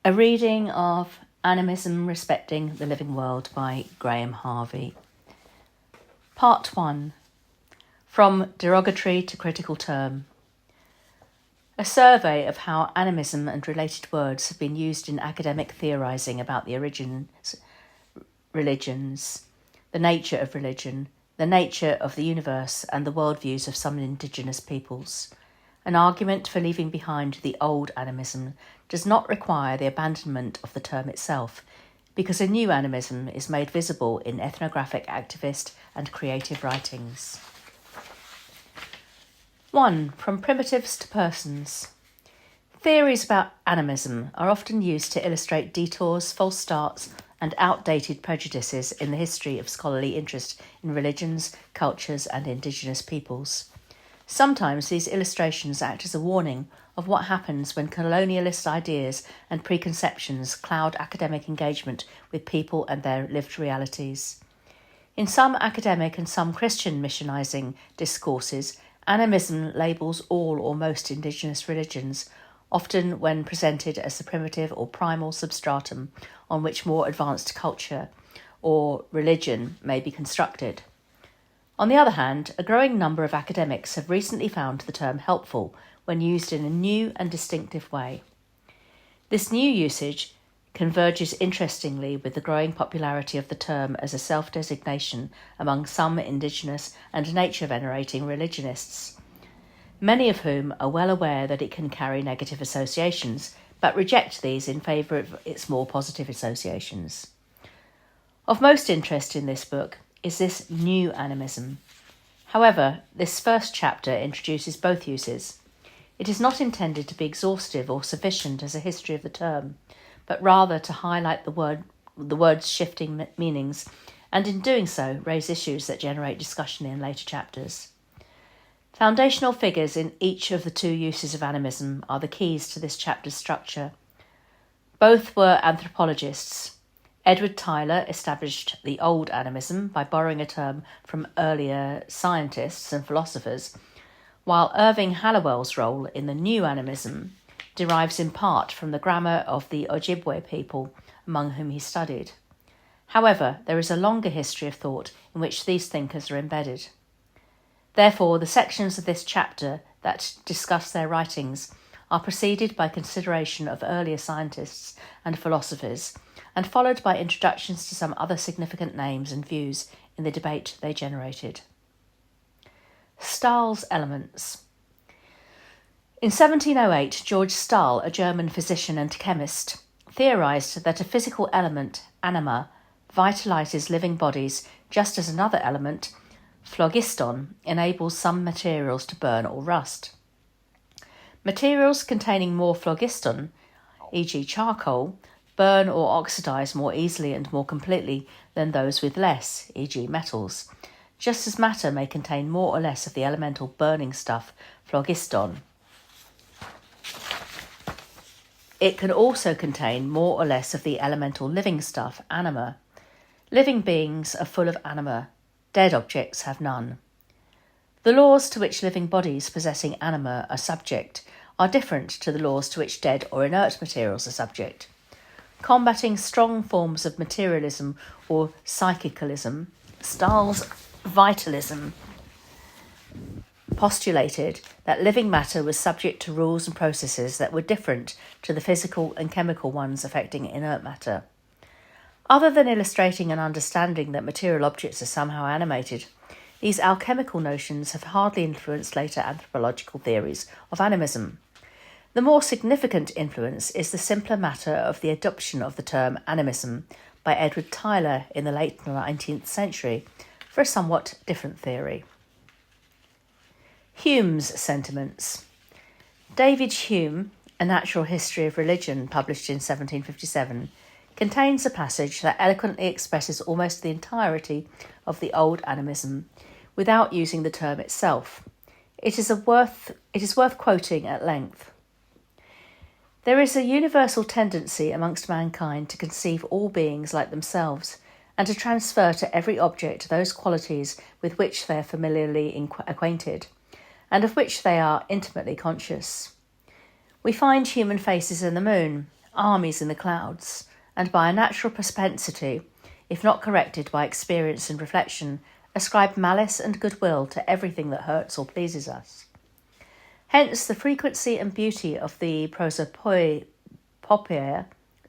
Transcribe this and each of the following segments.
A reading of Animism Respecting the Living World by Harvey. Part 1. From Derogatory to Critical Term. A survey of how animism and related words have been used in academic theorising about the religions, the nature of religion, the nature of the universe, and the worldviews of some indigenous peoples. An argument for leaving behind the old animism does not require the abandonment of the term itself, because a new animism is made visible in ethnographic, activist, and creative writings. 1. From primitives to persons. Theories about animism are often used to illustrate detours, false starts, and outdated prejudices in the history of scholarly interest in religions, cultures, and indigenous peoples. Sometimes these illustrations act as a warning of what happens when colonialist ideas and preconceptions cloud academic engagement with people and their lived realities. In some academic and some Christian missionizing discourses, animism labels all or most indigenous religions, often when presented as the primitive or primal substratum on which more advanced culture or religion may be constructed. On the other hand, a growing number of academics have recently found the term helpful when used in a new and distinctive way. This new usage converges interestingly with the growing popularity of the term as a self-designation among some indigenous and nature-venerating religionists, many of whom are well aware that it can carry negative associations, but reject these in favour of its more positive associations. Of most interest in this book is this new animism. However, this first chapter introduces both uses. It is not intended to be exhaustive or sufficient as a history of the term, but rather to highlight the word's shifting meanings, and in doing so raise issues that generate discussion in later chapters. Foundational figures in each of the two uses of animism are the keys to this chapter's structure. Both were anthropologists. Edward Tylor established the old animism by borrowing a term from earlier scientists and philosophers, while Irving Hallowell's role in the new animism derives in part from the grammar of the Ojibwe people among whom he studied. However, there is a longer history of thought in which these thinkers are embedded. Therefore, the sections of this chapter that discuss their writings are preceded by consideration of earlier scientists and philosophers, and followed by introductions to some other significant names and views in the debate they generated. Stahl's elements. In 1708, George Stahl, a German physician and chemist, theorised that a physical element, anima, vitalises living bodies just as another element, phlogiston, enables some materials to burn or rust. Materials containing more phlogiston, e.g. charcoal, burn or oxidise more easily and more completely than those with less, e.g. metals, just as matter may contain more or less of the elemental burning stuff, phlogiston. It can also contain more or less of the elemental living stuff, anima. Living beings are full of anima. Dead objects have none. The laws to which living bodies possessing anima are subject are different to the laws to which dead or inert materials are subject. Combating strong forms of materialism or psychicalism, Stahl's vitalism postulated that living matter was subject to rules and processes that were different to the physical and chemical ones affecting inert matter. Other than illustrating an understanding that material objects are somehow animated, these alchemical notions have hardly influenced later anthropological theories of animism. The more significant influence is the simpler matter of the adoption of the term animism by Edward Tylor in the late 19th century for a somewhat different theory. Hume's sentiments. David Hume, A Natural History of Religion, published in 1757, contains a passage that eloquently expresses almost the entirety of the old animism without using the term itself. It is worth quoting at length. There is a universal tendency amongst mankind to conceive all beings like themselves, and to transfer to every object those qualities with which they are familiarly acquainted, and of which they are intimately conscious. We find human faces in the moon, armies in the clouds, and by a natural propensity, if not corrected by experience and reflection, ascribe malice and goodwill to everything that hurts or pleases us. Hence, the frequency and beauty of the prosopopoeia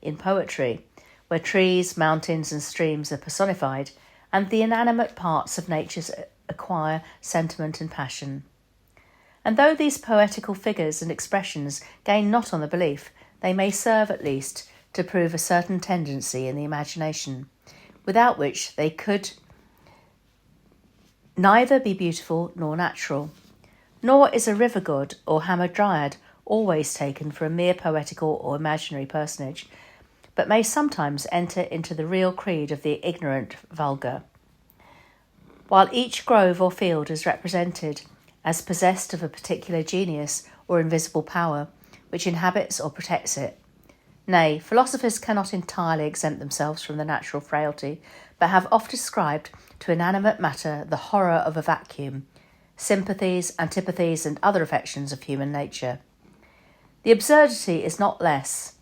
in poetry, where trees, mountains, and streams are personified, and the inanimate parts of nature acquire sentiment and passion. And though these poetical figures and expressions gain not on the belief, they may serve at least to prove a certain tendency in the imagination, without which they could neither be beautiful nor natural. Nor is a river god or hamadryad always taken for a mere poetical or imaginary personage, but may sometimes enter into the real creed of the ignorant vulgar. While each grove or field is represented as possessed of a particular genius or invisible power, which inhabits or protects it. Nay, philosophers cannot entirely exempt themselves from the natural frailty, but have oft ascribed to inanimate matter the horror of a vacuum, sympathies, antipathies, and other affections of human nature. The absurdity is not less,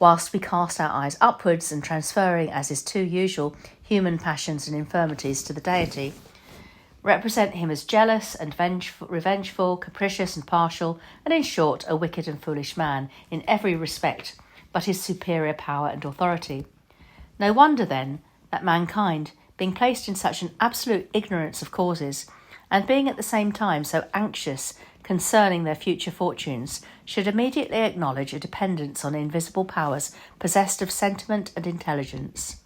whilst we cast our eyes upwards and transferring, as is too usual, human passions and infirmities to the deity, represent him as jealous and revengeful, capricious and partial, and in short, a wicked and foolish man in every respect but his superior power and authority. No wonder, then, that mankind, being placed in such an absolute ignorance of causes, and being at the same time so anxious concerning their future fortunes, should immediately acknowledge a dependence on invisible powers possessed of sentiment and intelligence.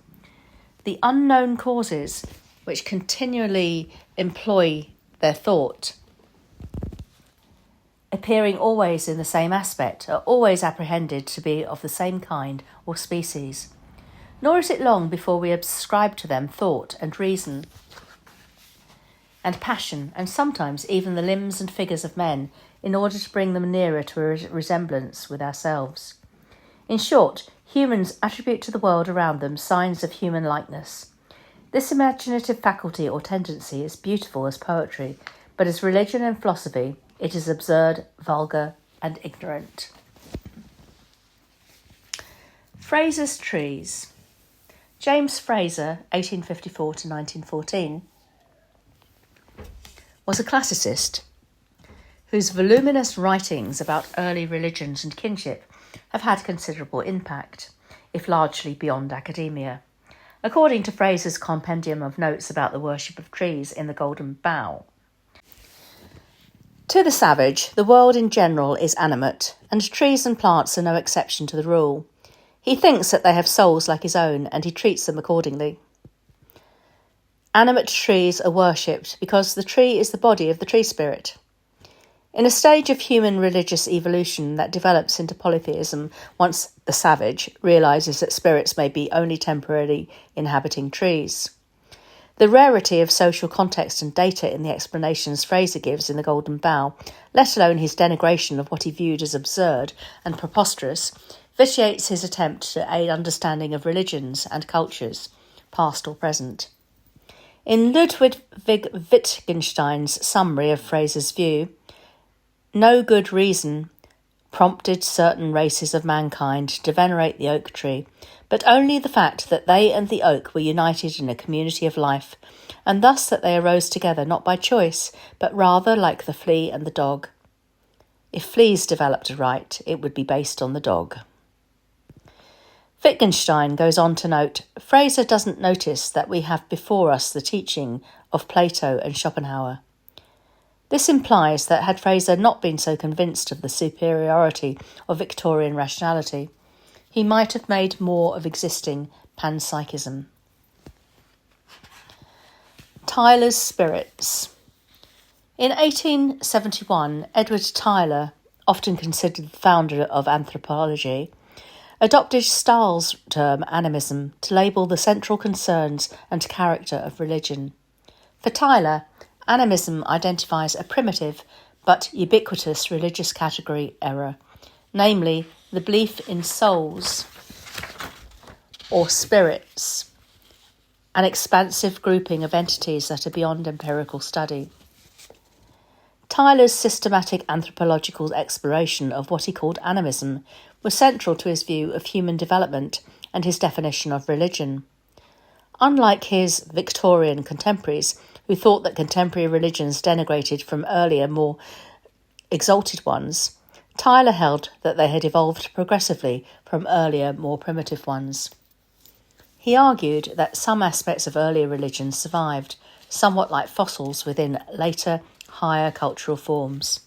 The unknown causes which continually employ their thought, appearing always in the same aspect, are always apprehended to be of the same kind or species. Nor is it long before we ascribe to them thought and reason and passion, and sometimes even the limbs and figures of men, in order to bring them nearer to a resemblance with ourselves. In short, humans attribute to the world around them signs of human likeness. This imaginative faculty or tendency is beautiful as poetry, but as religion and philosophy, it is absurd, vulgar, and ignorant. Fraser's trees. James Fraser, 1854 to 1914, was a classicist whose voluminous writings about early religions and kinship have had considerable impact, if largely beyond academia. According to Fraser's compendium of notes about the worship of trees in the Golden Bough, to the savage, the world in general is animate, and trees and plants are no exception to the rule. He thinks that they have souls like his own, and he treats them accordingly. Animate trees are worshipped because the tree is the body of the tree spirit. In a stage of human religious evolution that develops into polytheism once the savage realises that spirits may be only temporarily inhabiting trees. The rarity of social context and data in the explanations Fraser gives in The Golden Bough, let alone his denigration of what he viewed as absurd and preposterous, vitiates his attempt to aid understanding of religions and cultures, past or present. In Ludwig Wittgenstein's summary of Fraser's view, no good reason prompted certain races of mankind to venerate the oak tree, but only the fact that they and the oak were united in a community of life, and thus that they arose together not by choice, but rather like the flea and the dog. If fleas developed aright, it would be based on the dog. Wittgenstein goes on to note, Fraser doesn't notice that we have before us the teaching of Plato and Schopenhauer. This implies that had Fraser not been so convinced of the superiority of Victorian rationality, he might have made more of existing panpsychism. Tylor's spirits. In 1871, Edward Tylor, often considered the founder of anthropology, adopted Stahl's term animism to label the central concerns and character of religion. For Tylor, animism identifies a primitive but ubiquitous religious category error, namely the belief in souls or spirits, an expansive grouping of entities that are beyond empirical study. Tyler's systematic anthropological exploration of what he called animism was central to his view of human development and his definition of religion. Unlike his Victorian contemporaries, who thought that contemporary religions denigrated from earlier, more exalted ones, Tyler held that they had evolved progressively from earlier, more primitive ones. He argued that some aspects of earlier religions survived, somewhat like fossils within later, higher cultural forms.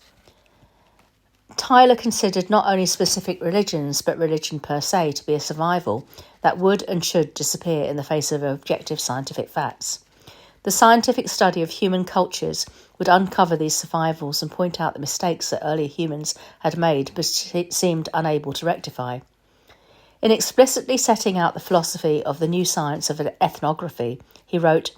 Tyler considered not only specific religions, but religion per se to be a survival that would and should disappear in the face of objective scientific facts. The scientific study of human cultures would uncover these survivals and point out the mistakes that earlier humans had made but seemed unable to rectify. In explicitly setting out the philosophy of the new science of ethnography, he wrote,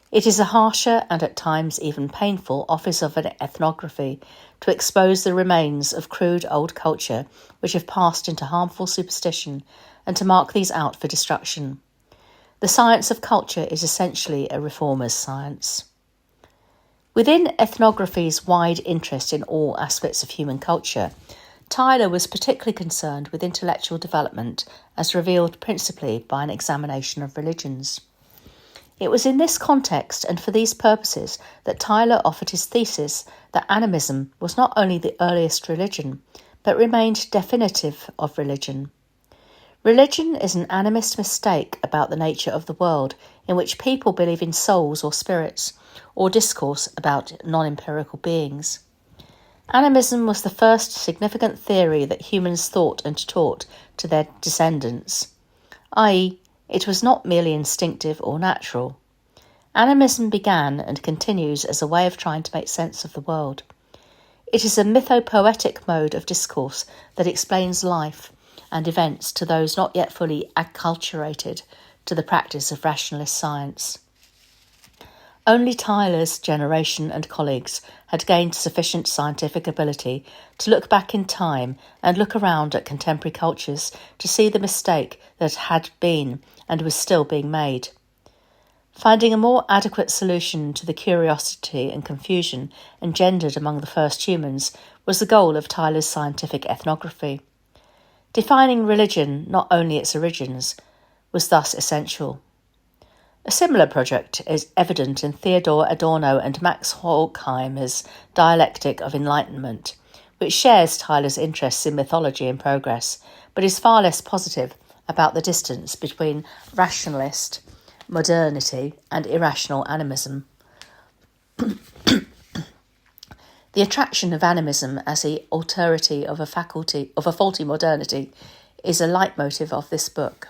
"It is a harsher and at times even painful office of an ethnography to expose the remains of crude old culture which have passed into harmful superstition and to mark these out for destruction. The science of culture is essentially a reformer's science." Within ethnography's wide interest in all aspects of human culture, Tyler was particularly concerned with intellectual development as revealed principally by an examination of religions. It was in this context and for these purposes that Tyler offered his thesis that animism was not only the earliest religion, but remained definitive of religion. Religion is an animist mistake about the nature of the world in which people believe in souls or spirits, or discourse about non-empirical beings. Animism was the first significant theory that humans thought and taught to their descendants, i.e., it was not merely instinctive or natural. Animism began and continues as a way of trying to make sense of the world. It is a mythopoetic mode of discourse that explains life and events to those not yet fully acculturated to the practice of rationalist science. Only Tyler's generation and colleagues had gained sufficient scientific ability to look back in time and look around at contemporary cultures to see the mistake that had been and was still being made. Finding a more adequate solution to the curiosity and confusion engendered among the first humans was the goal of Tyler's scientific ethnography. Defining religion, not only its origins, was thus essential. A similar project is evident in Theodor Adorno and Max Horkheimer's Dialectic of Enlightenment, which shares Tyler's interests in mythology and progress, but is far less positive about the distance between rationalist modernity and irrational animism. The attraction of animism as the alterity of a faulty modernity is a leitmotif of this book.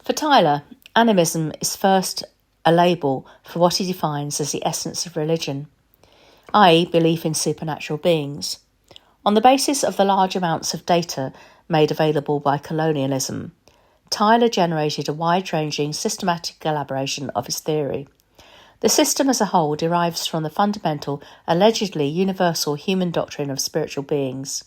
For Tyler, animism is first a label for what he defines as the essence of religion, i.e. belief in supernatural beings. On the basis of the large amounts of data made available by colonialism, Tyler generated a wide-ranging systematic elaboration of his theory. The system as a whole derives from the fundamental, allegedly universal human doctrine of spiritual beings.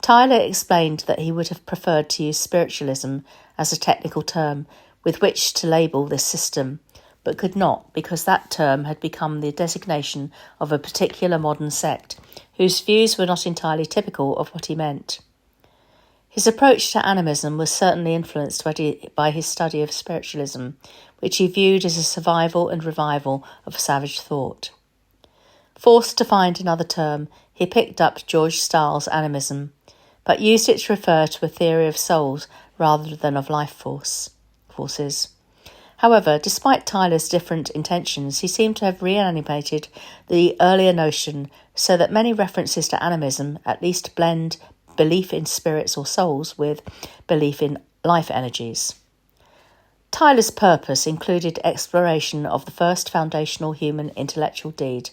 Tyler explained that he would have preferred to use spiritualism as a technical term with which to label this system, but could not because that term had become the designation of a particular modern sect, whose views were not entirely typical of what he meant. His approach to animism was certainly influenced by his study of spiritualism, which he viewed as a survival and revival of savage thought. Forced to find another term, he picked up George Stahl's animism, but used it to refer to a theory of souls rather than of life forces. However, despite Tyler's different intentions, he seemed to have reanimated the earlier notion so that many references to animism at least blend belief in spirits or souls with belief in life energies. Tyler's purpose included exploration of the first foundational human intellectual deed,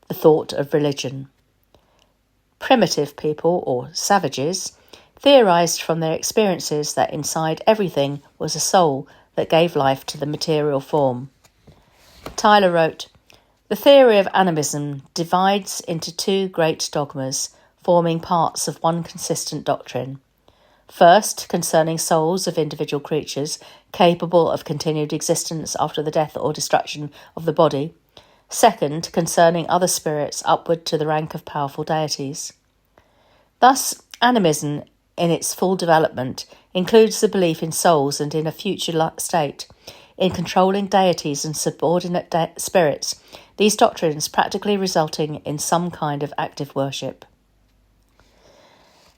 the thought of religion. Primitive people, or savages, theorized from their experiences that inside everything was a soul that gave life to the material form. Tyler wrote, "The theory of animism divides into two great dogmas, forming parts of one consistent doctrine. First, concerning souls of individual creatures capable of continued existence after the death or destruction of the body, Second, concerning other spirits upward to the rank of powerful deities. Thus, animism in its full development includes the belief in souls and in a future state, in controlling deities and subordinate spirits, these doctrines practically resulting in some kind of active worship.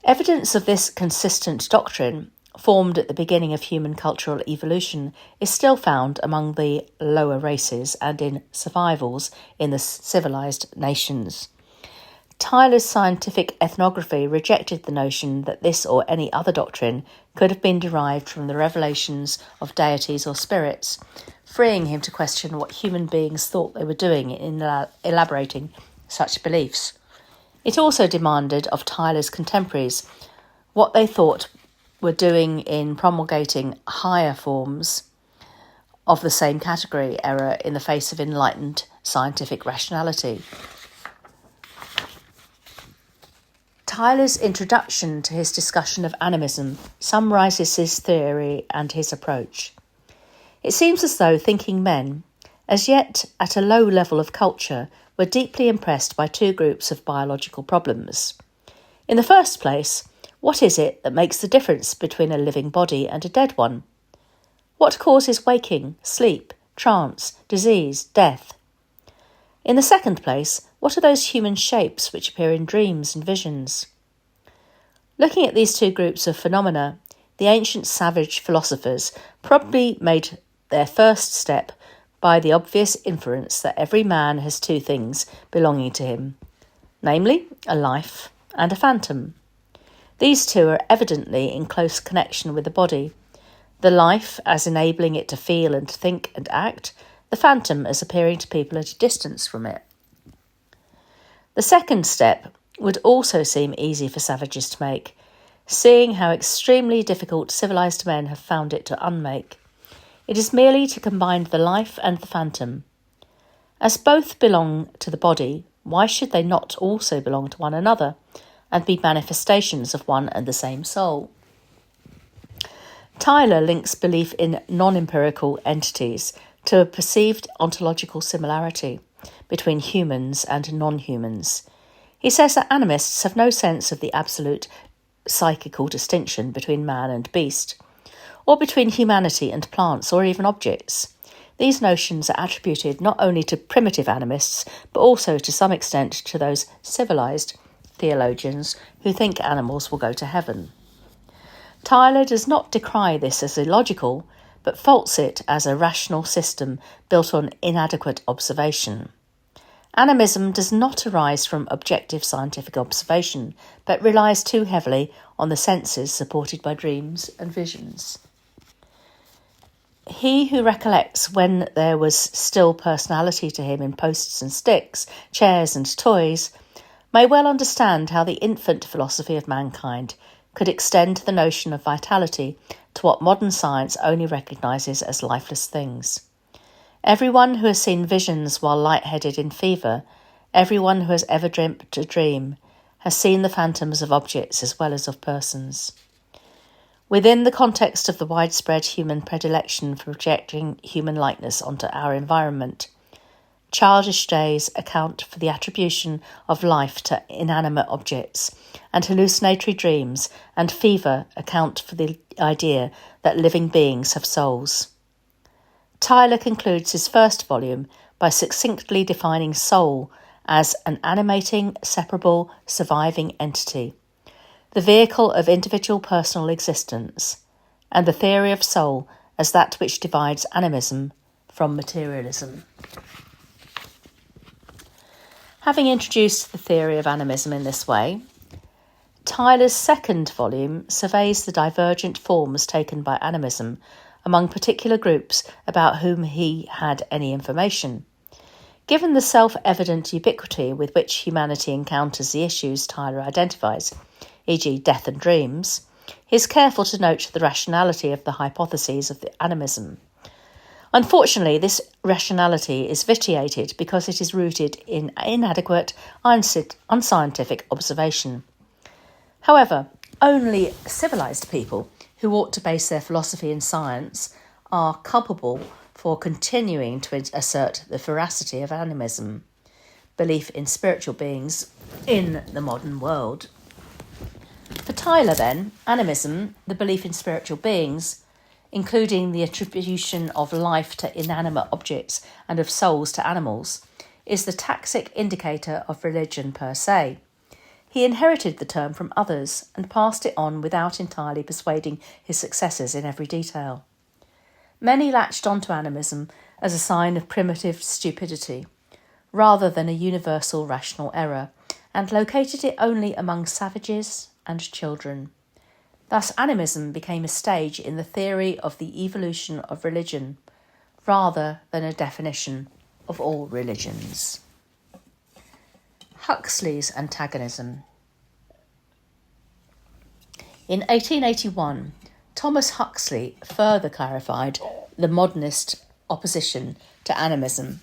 Evidence of this consistent doctrine, formed at the beginning of human cultural evolution, is still found among the lower races and in survivals in the civilized nations. Tyler's scientific ethnography rejected the notion that this or any other doctrine could have been derived from the revelations of deities or spirits, freeing him to question what human beings thought they were doing in elaborating such beliefs. It also demanded of Tyler's contemporaries what they thought were doing in promulgating higher forms of the same category error in the face of enlightened scientific rationality. Tyler's introduction to his discussion of animism summarises his theory and his approach. It seems as though thinking men, as yet at a low level of culture, were deeply impressed by two groups of biological problems. In the first place, what is it that makes the difference between a living body and a dead one? What causes waking, sleep, trance, disease, death? In the second place, what are those human shapes which appear in dreams and visions? Looking at these two groups of phenomena, the ancient savage philosophers probably made their first step by the obvious inference that every man has two things belonging to him, namely a life and a phantom. These two are evidently in close connection with the body, the life as enabling it to feel and think and act, the phantom as appearing to people at a distance from it. The second step would also seem easy for savages to make, seeing how extremely difficult civilised men have found it to unmake. It is merely to combine the life and the phantom. As both belong to the body, why should they not also belong to one another and be manifestations of one and the same soul? Tyler links belief in non-empirical entities to a perceived ontological similarity between humans and non-humans. He says that animists have no sense of the absolute psychical distinction between man and beast, or between humanity and plants or even objects. These notions are attributed not only to primitive animists, but also to some extent to those civilised theologians who think animals will go to heaven. Tyler does not decry this as illogical, but faults it as a rational system built on inadequate observation. Animism does not arise from objective scientific observation, but relies too heavily on the senses supported by dreams and visions. He who recollects when there was still personality to him in posts and sticks, chairs and toys, may well understand how the infant philosophy of mankind could extend the notion of vitality to what modern science only recognises as lifeless things. Everyone who has seen visions while lightheaded in fever, everyone who has ever dreamt a dream, has seen the phantoms of objects as well as of persons. Within the context of the widespread human predilection for projecting human likeness onto our environment, childish days account for the attribution of life to inanimate objects, and hallucinatory dreams and fever account for the idea that living beings have souls. Tyler concludes his first volume by succinctly defining soul as an animating, separable, surviving entity, the vehicle of individual personal existence, and the theory of soul as that which divides animism from materialism. Having introduced the theory of animism in this way, Tyler's second volume surveys the divergent forms taken by animism among particular groups about whom he had any information. Given the self-evident ubiquity with which humanity encounters the issues Tyler identifies, e.g. death and dreams, he is careful to note the rationality of the hypotheses of the animism. Unfortunately, this rationality is vitiated because it is rooted in inadequate, unscientific observation. However, only civilised people who ought to base their philosophy in science are culpable for continuing to assert the veracity of animism, belief in spiritual beings in the modern world. For Tyler, then, animism, the belief in spiritual beings, including the attribution of life to inanimate objects and of souls to animals, is the taxic indicator of religion per se. He inherited the term from others and passed it on without entirely persuading his successors in every detail. Many latched onto animism as a sign of primitive stupidity, rather than a universal rational error, and located it only among savages and children. Thus, animism became a stage in the theory of the evolution of religion, rather than a definition of all religions. Huxley's antagonism. In 1881, Thomas Huxley further clarified the modernist opposition to animism,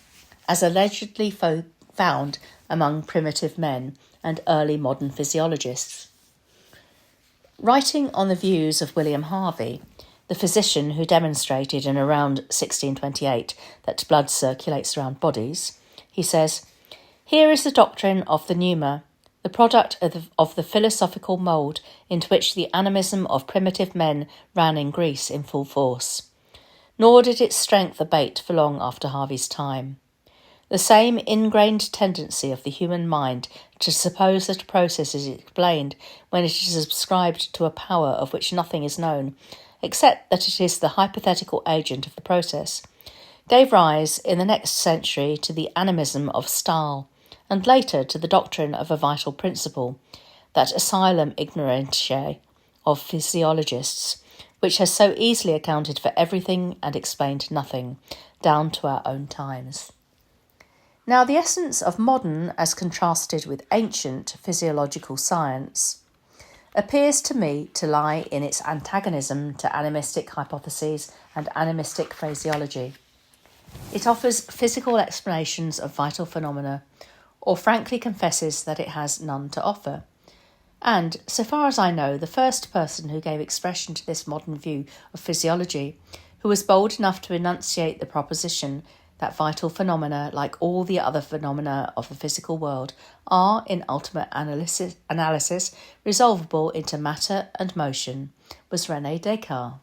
as allegedly found among primitive men and early modern physiologists. Writing on the views of William Harvey, the physician who demonstrated in around 1628 that blood circulates around bodies, he says, "Here is the doctrine of the pneuma, the product of the philosophical mould into which the animism of primitive men ran in Greece in full force. Nor did its strength abate for long after Harvey's time. The same ingrained tendency of the human mind to suppose that a process is explained when it is ascribed to a power of which nothing is known, except that it is the hypothetical agent of the process, gave rise in the next century to the animism of Stahl, and later to the doctrine of a vital principle, that asylum ignorantiae of physiologists, which has so easily accounted for everything and explained nothing, down to our own times." Now, the essence of modern, as contrasted with ancient, physiological science appears to me to lie in its antagonism to animistic hypotheses and animistic phraseology. It offers physical explanations of vital phenomena, or frankly confesses that it has none to offer. And, so far as I know, the first person who gave expression to this modern view of physiology, who was bold enough to enunciate the proposition that vital phenomena, like all the other phenomena of the physical world, are, in ultimate analysis, resolvable into matter and motion, was René Descartes.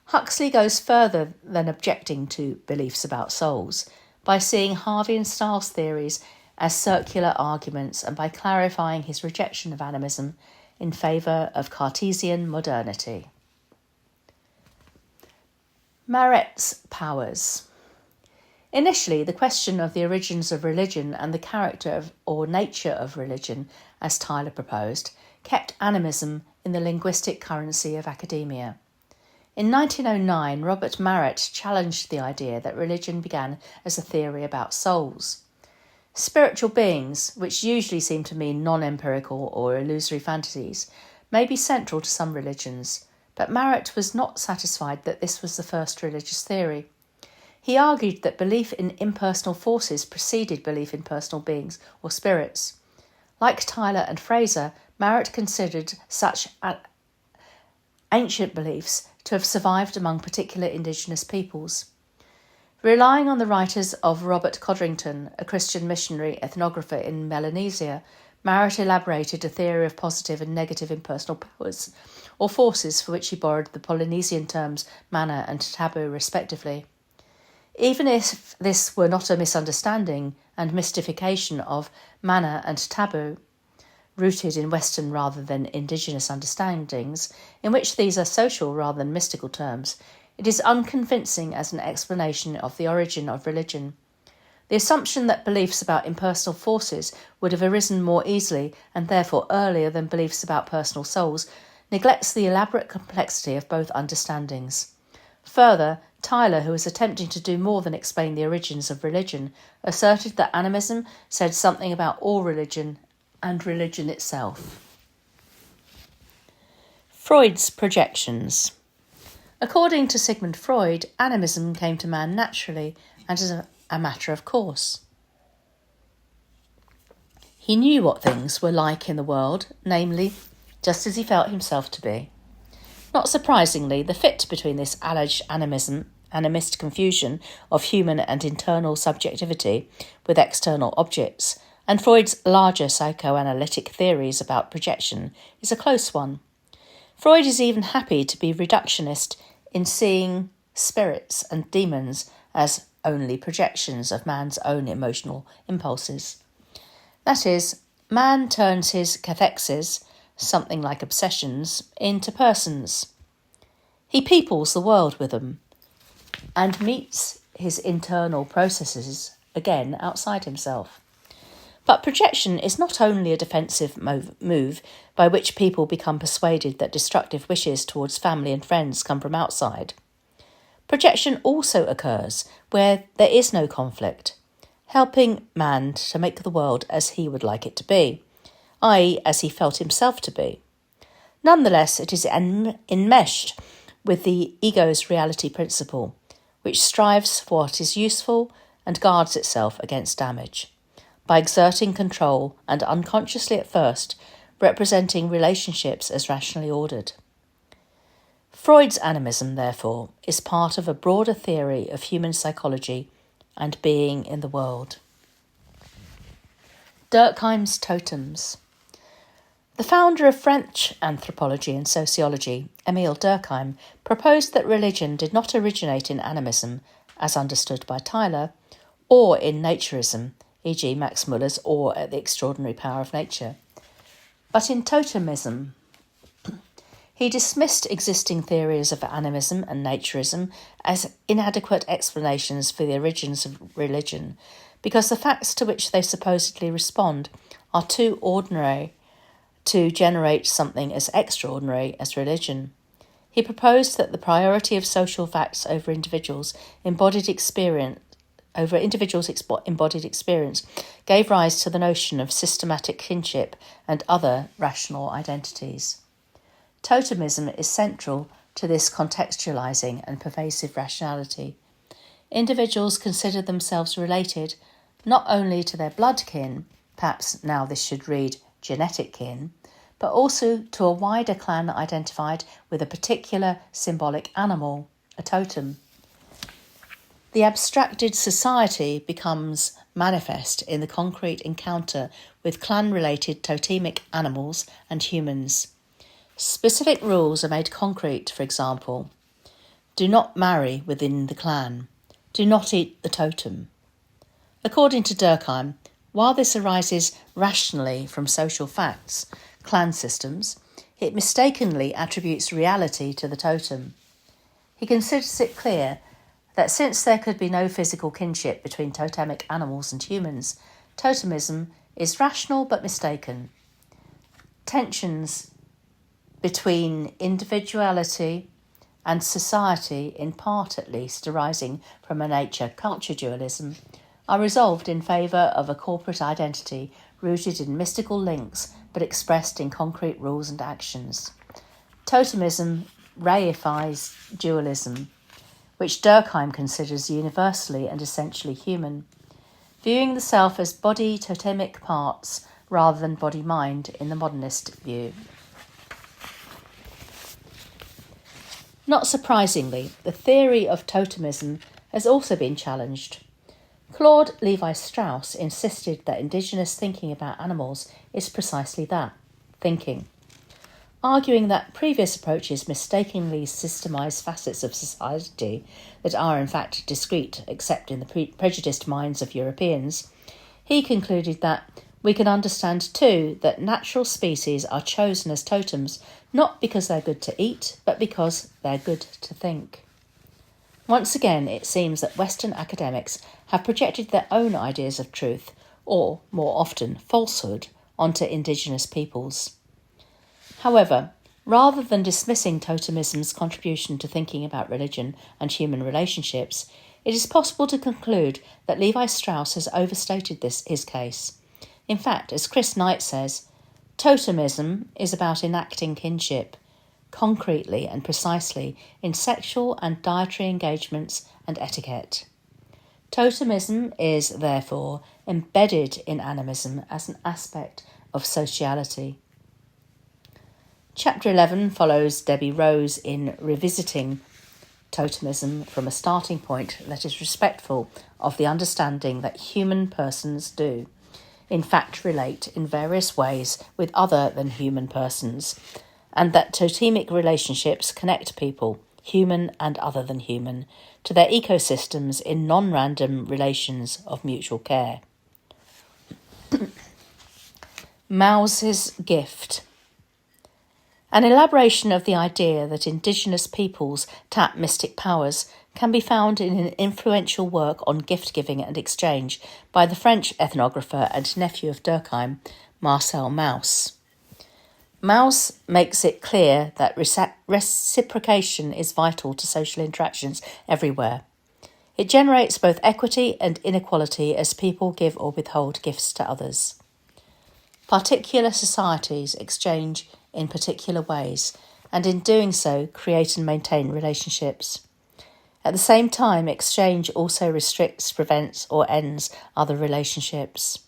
Huxley goes further than objecting to beliefs about souls, by seeing Harvey and Stahl's theories as circular arguments and by clarifying his rejection of animism in favour of Cartesian modernity. Maret's powers. Initially, the question of the origins of religion and the character of or nature of religion, as Tyler proposed, kept animism in the linguistic currency of academia. In 1909, Robert Maret challenged the idea that religion began as a theory about souls. Spiritual beings, which usually seem to mean non-empirical or illusory fantasies, may be central to some religions, but Maret was not satisfied that this was the first religious theory. He argued that belief in impersonal forces preceded belief in personal beings or spirits. Like Tyler and Fraser, Maret considered such ancient beliefs to have survived among particular indigenous peoples. Relying on the writers of Robert Codrington, a Christian missionary ethnographer in Melanesia, Maret elaborated a theory of positive and negative impersonal powers, or forces, for which he borrowed the Polynesian terms mana and taboo respectively. Even if this were not a misunderstanding and mystification of mana and taboo, rooted in Western rather than indigenous understandings, in which these are social rather than mystical terms, it is unconvincing as an explanation of the origin of religion. The assumption that beliefs about impersonal forces would have arisen more easily and therefore earlier than beliefs about personal souls neglects the elaborate complexity of both understandings. Further, Tyler, who was attempting to do more than explain the origins of religion, asserted that animism said something about all religion and religion itself. Freud's projections. According to Sigmund Freud, animism came to man naturally and as a matter of course. He knew what things were like in the world, namely, just as he felt himself to be. Not surprisingly, the fit between this alleged animist confusion of human and internal subjectivity with external objects and Freud's larger psychoanalytic theories about projection is a close one. Freud is even happy to be reductionist in seeing spirits and demons as only projections of man's own emotional impulses. That is, man turns his cathexes, something like obsessions, into persons. He peoples the world with them and meets his internal processes again outside himself. But projection is not only a defensive move by which people become persuaded that destructive wishes towards family and friends come from outside. Projection also occurs where there is no conflict, helping man to make the world as he would like it to be, i.e. as he felt himself to be. Nonetheless, it is enmeshed with the ego's reality principle, which strives for what is useful and guards itself against damage, by exerting control and unconsciously at first representing relationships as rationally ordered. Freud's animism, therefore, is part of a broader theory of human psychology and being in the world. Durkheim's totems. The founder of French anthropology and sociology, Émile Durkheim, proposed that religion did not originate in animism, as understood by Tylor, or in naturism, e.g. Max Muller's Awe at the Extraordinary Power of Nature, but in totemism. He dismissed existing theories of animism and naturism as inadequate explanations for the origins of religion, because the facts to which they supposedly respond are too ordinary to generate something as extraordinary as religion. He proposed that the priority of social facts over individuals' embodied experience gave rise to the notion of systematic kinship and other rational identities. Totemism is central to this contextualizing and pervasive rationality. Individuals consider themselves related not only to their blood kin, perhaps now this should read genetic kin, but also to a wider clan identified with a particular symbolic animal, a totem. The abstracted society becomes manifest in the concrete encounter with clan-related totemic animals and humans. Specific rules are made concrete, for example. Do not marry within the clan. Do not eat the totem. According to Durkheim, while this arises rationally from social facts, clan systems, it mistakenly attributes reality to the totem. He considers it clear that since there could be no physical kinship between totemic animals and humans, totemism is rational but mistaken. Tensions between individuality and society, in part at least arising from a nature-culture dualism, are resolved in favour of a corporate identity rooted in mystical links but expressed in concrete rules and actions. Totemism reifies dualism, which Durkheim considers universally and essentially human, viewing the self as body totemic parts rather than body-mind in the modernist view. Not surprisingly, the theory of totemism has also been challenged. Claude Lévi-Strauss insisted that indigenous thinking about animals is precisely that, thinking, arguing that previous approaches mistakenly systemise facets of society that are in fact discrete except in the prejudiced minds of Europeans. He concluded that we can understand too that natural species are chosen as totems not because they're good to eat, but because they're good to think. Once again, it seems that Western academics have projected their own ideas of truth, or, more often, falsehood, onto indigenous peoples. However, rather than dismissing totemism's contribution to thinking about religion and human relationships, it is possible to conclude that Lévi-Strauss has overstated his case. In fact, as Chris Knight says, totemism is about enacting kinship, concretely and precisely in sexual and dietary engagements and etiquette. Totemism is, therefore, embedded in animism as an aspect of sociality. Chapter 11 follows Debbie Rose in revisiting totemism from a starting point that is respectful of the understanding that human persons do, in fact, relate in various ways with other than human persons, and that totemic relationships connect people, human and other than human, to their ecosystems in non-random relations of mutual care. Mouse's gift. An elaboration of the idea that indigenous peoples tap mystic powers can be found in an influential work on gift-giving and exchange by the French ethnographer and nephew of Durkheim, Marcel Mauss. Mauss makes it clear that reciprocation is vital to social interactions everywhere. It generates both equity and inequality as people give or withhold gifts to others. Particular societies exchange in particular ways, and in doing so create and maintain relationships. At the same time, exchange also restricts, prevents, or ends other relationships.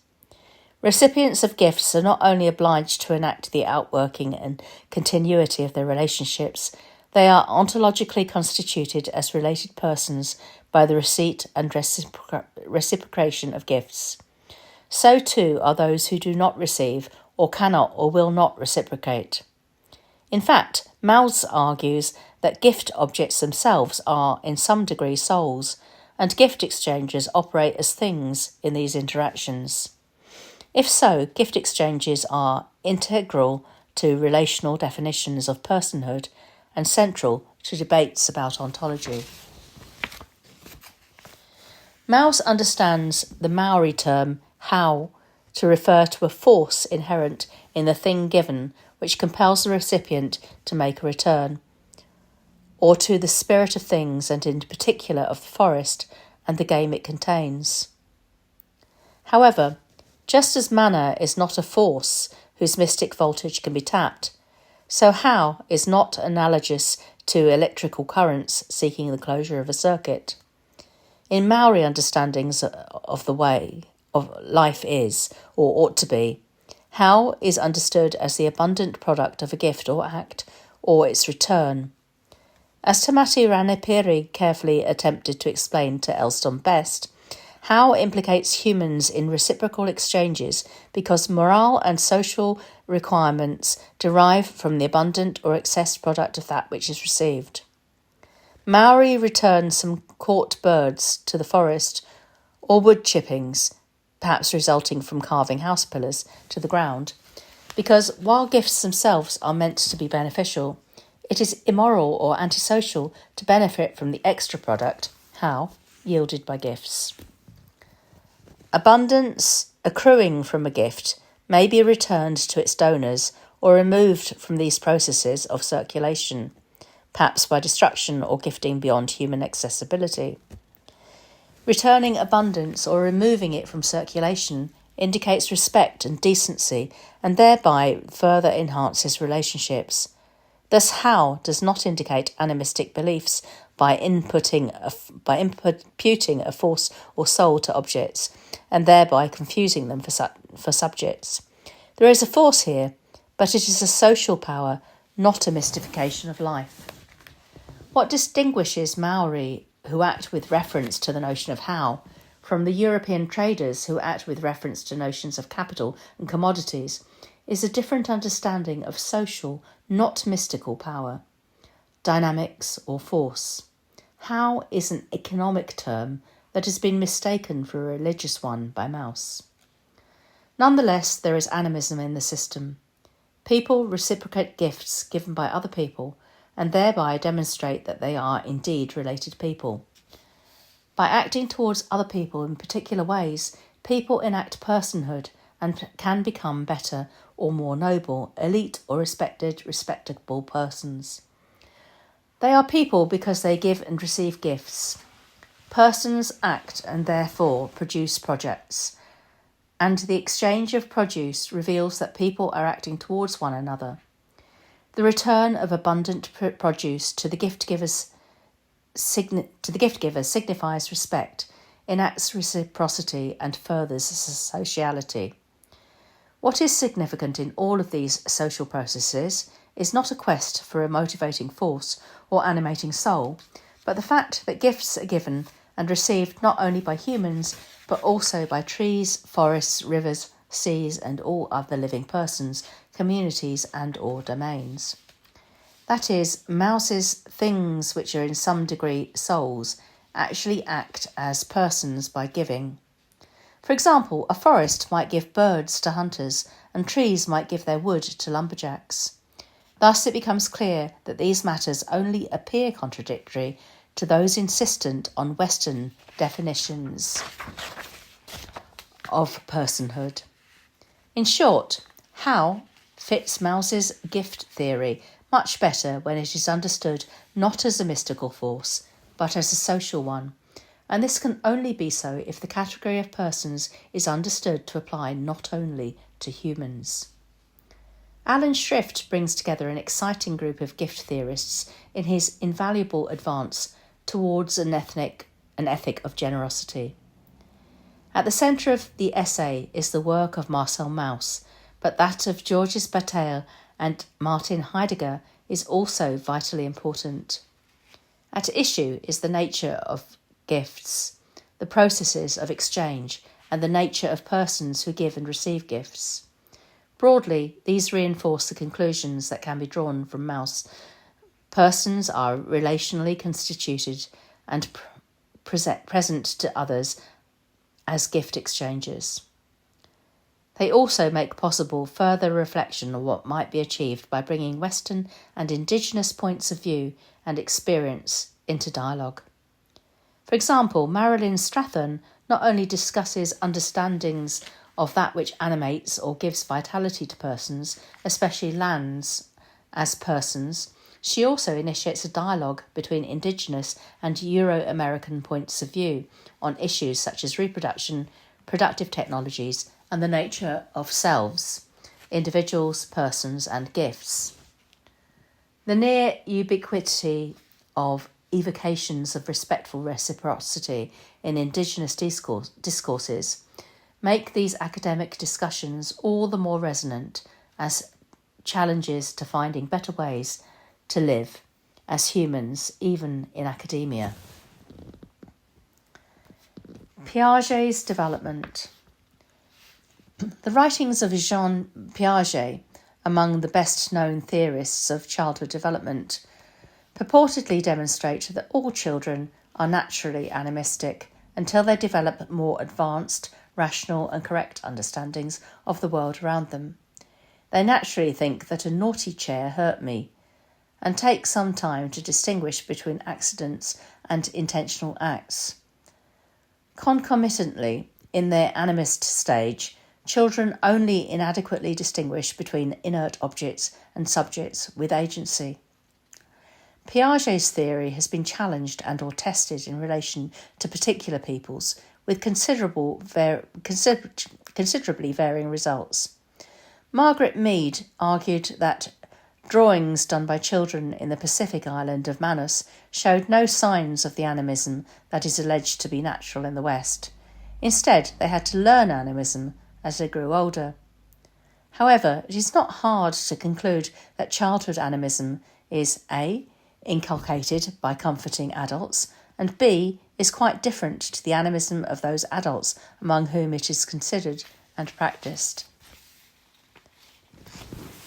Recipients of gifts are not only obliged to enact the outworking and continuity of their relationships, they are ontologically constituted as related persons by the receipt and reciprocation of gifts. So too are those who do not receive or cannot or will not reciprocate. In fact, Mauss argues that gift objects themselves are, in some degree, souls, and gift exchangers operate as things in these interactions. If so, gift exchanges are integral to relational definitions of personhood and central to debates about ontology. Mauss understands the Maori term how to refer to a force inherent in the thing given which compels the recipient to make a return, or to the spirit of things and in particular of the forest and the game it contains. However, just as mana is not a force whose mystic voltage can be tapped, so how is not analogous to electrical currents seeking the closure of a circuit. In Maori understandings of the way of life is, or ought to be, how is understood as the abundant product of a gift or act, or its return. As Tamati Ranipiri carefully attempted to explain to Elston Best, how implicates humans in reciprocal exchanges because morale and social requirements derive from the abundant or excess product of that which is received. Maori return some caught birds to the forest, or wood chippings, perhaps resulting from carving house pillars, to the ground, because while gifts themselves are meant to be beneficial, it is immoral or antisocial to benefit from the extra product, how, yielded by gifts. Abundance accruing from a gift may be returned to its donors or removed from these processes of circulation, perhaps by destruction or gifting beyond human accessibility. Returning abundance or removing it from circulation indicates respect and decency and thereby further enhances relationships. Thus, how does not indicate animistic beliefs by imputing a force or soul to objects and thereby confusing them for subjects. There is a force here, but it is a social power, not a mystification of life. What distinguishes Maori, who act with reference to the notion of how, from the European traders who act with reference to notions of capital and commodities, is a different understanding of social, not mystical power, dynamics or force. How is an economic term that has been mistaken for a religious one by Mauss. Nonetheless, there is animism in the system. People reciprocate gifts given by other people and thereby demonstrate that they are indeed related people. By acting towards other people in particular ways, people enact personhood and can become better or more noble, elite or respectable persons. They are people because they give and receive gifts. Persons act and therefore produce projects, and the exchange of produce reveals that people are acting towards one another. The return of abundant produce to the gift giver signifies respect, enacts reciprocity, and furthers sociality. What is significant in all of these social processes is not a quest for a motivating force or animating soul, but the fact that gifts are given and received not only by humans, but also by trees, forests, rivers, seas, and all other living persons, communities, and or domains. That is, mouses, things which are in some degree souls, actually act as persons by giving. For example, a forest might give birds to hunters, and trees might give their wood to lumberjacks. Thus it becomes clear that these matters only appear contradictory to those insistent on Western definitions of personhood. In short, Howe fits Mouse's gift theory much better when it is understood not as a mystical force, but as a social one, and this can only be so if the category of persons is understood to apply not only to humans. Alan Shrift brings together an exciting group of gift theorists in his invaluable advance towards an ethic of generosity. At the centre of the essay is the work of Marcel Mauss, but that of Georges Bataille and Martin Heidegger is also vitally important. At issue is the nature of gifts, the processes of exchange, and the nature of persons who give and receive gifts. Broadly, these reinforce the conclusions that can be drawn from Mauss. Persons are relationally constituted and present to others as gift exchangers. They also make possible further reflection on what might be achieved by bringing Western and Indigenous points of view and experience into dialogue. For example, Marilyn Strathern not only discusses understandings of that which animates or gives vitality to persons, especially lands, as persons, she also initiates a dialogue between Indigenous and Euro-American points of view on issues such as reproduction, productive technologies, and the nature of selves, individuals, persons, and gifts. The near ubiquity of evocations of respectful reciprocity in Indigenous discourses make these academic discussions all the more resonant as challenges to finding better ways to live as humans, even in academia. Piaget's development. The writings of Jean Piaget, among the best-known theorists of childhood development, purportedly demonstrate that all children are naturally animistic until they develop more advanced, rational and correct understandings of the world around them. They naturally think that a naughty chair hurt me, and take some time to distinguish between accidents and intentional acts. Concomitantly, in their animist stage, children only inadequately distinguish between inert objects and subjects with agency. Piaget's theory has been challenged and or tested in relation to particular peoples with considerably varying results. Margaret Mead argued that drawings done by children in the Pacific island of Manus showed no signs of the animism that is alleged to be natural in the West. Instead, they had to learn animism as they grew older. However, it is not hard to conclude that childhood animism is A, inculcated by comforting adults, and B, is quite different to the animism of those adults among whom it is considered and practiced.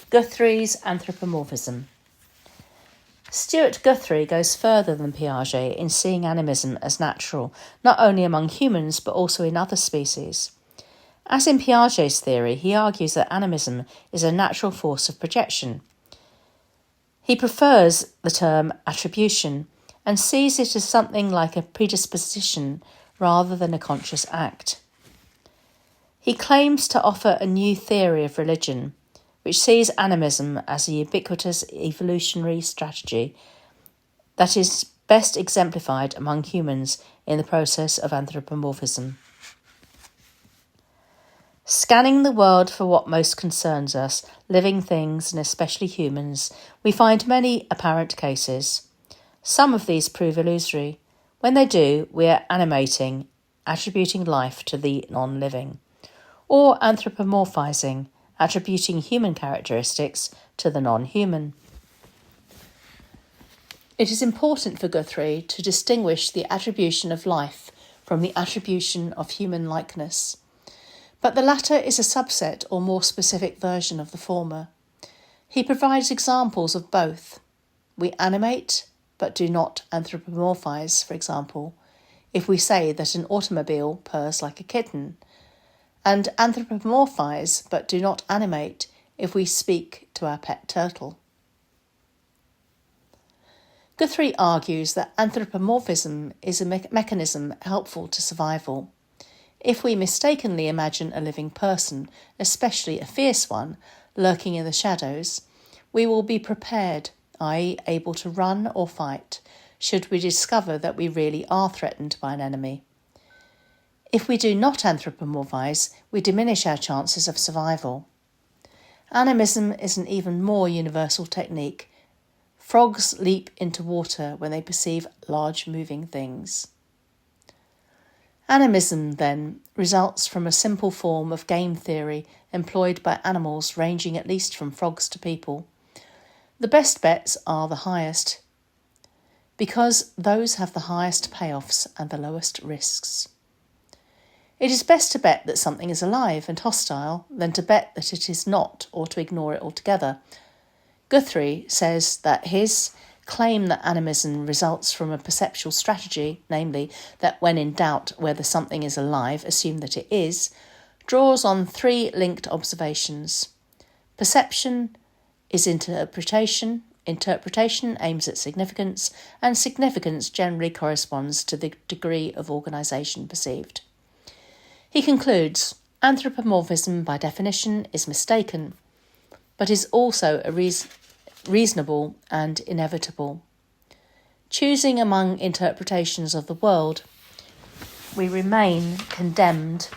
Guthrie's anthropomorphism. Stuart Guthrie goes further than Piaget in seeing animism as natural, not only among humans but also in other species. As in Piaget's theory, he argues that animism is a natural force of projection. He prefers the term attribution and sees it as something like a predisposition rather than a conscious act. He claims to offer a new theory of religion, which sees animism as a ubiquitous evolutionary strategy that is best exemplified among humans in the process of anthropomorphism. Scanning the world for what most concerns us, living things and especially humans, we find many apparent cases. Some of these prove illusory. When they do, we are attributing life to the non-living, or anthropomorphizing, attributing human characteristics to the non-human. It is important for Guthrie to distinguish the attribution of life from the attribution of human likeness, but the latter is a subset or more specific version of the former. He provides examples of both. We animate but do not anthropomorphise, for example, if we say that an automobile purrs like a kitten, and anthropomorphise but do not animate if we speak to our pet turtle. Guthrie argues that anthropomorphism is a mechanism helpful to survival. If we mistakenly imagine a living person, especially a fierce one, lurking in the shadows, we will be prepared, i.e. able to run or fight, should we discover that we really are threatened by an enemy. If we do not anthropomorphise, we diminish our chances of survival. Animism is an even more universal technique. Frogs leap into water when they perceive large moving things. Animism, then, results from a simple form of game theory employed by animals ranging at least from frogs to people. The best bets are the highest, because those have the highest payoffs and the lowest risks. It is best to bet that something is alive and hostile than to bet that it is not or to ignore it altogether. Guthrie says that his claim that animism results from a perceptual strategy, namely that when in doubt whether something is alive, assume that it is, draws on three linked observations. Perception is interpretation, interpretation aims at significance, and significance generally corresponds to the degree of organisation perceived. He concludes, anthropomorphism by definition is mistaken, but is also reasonable and inevitable. Choosing among interpretations of the world, we remain condemned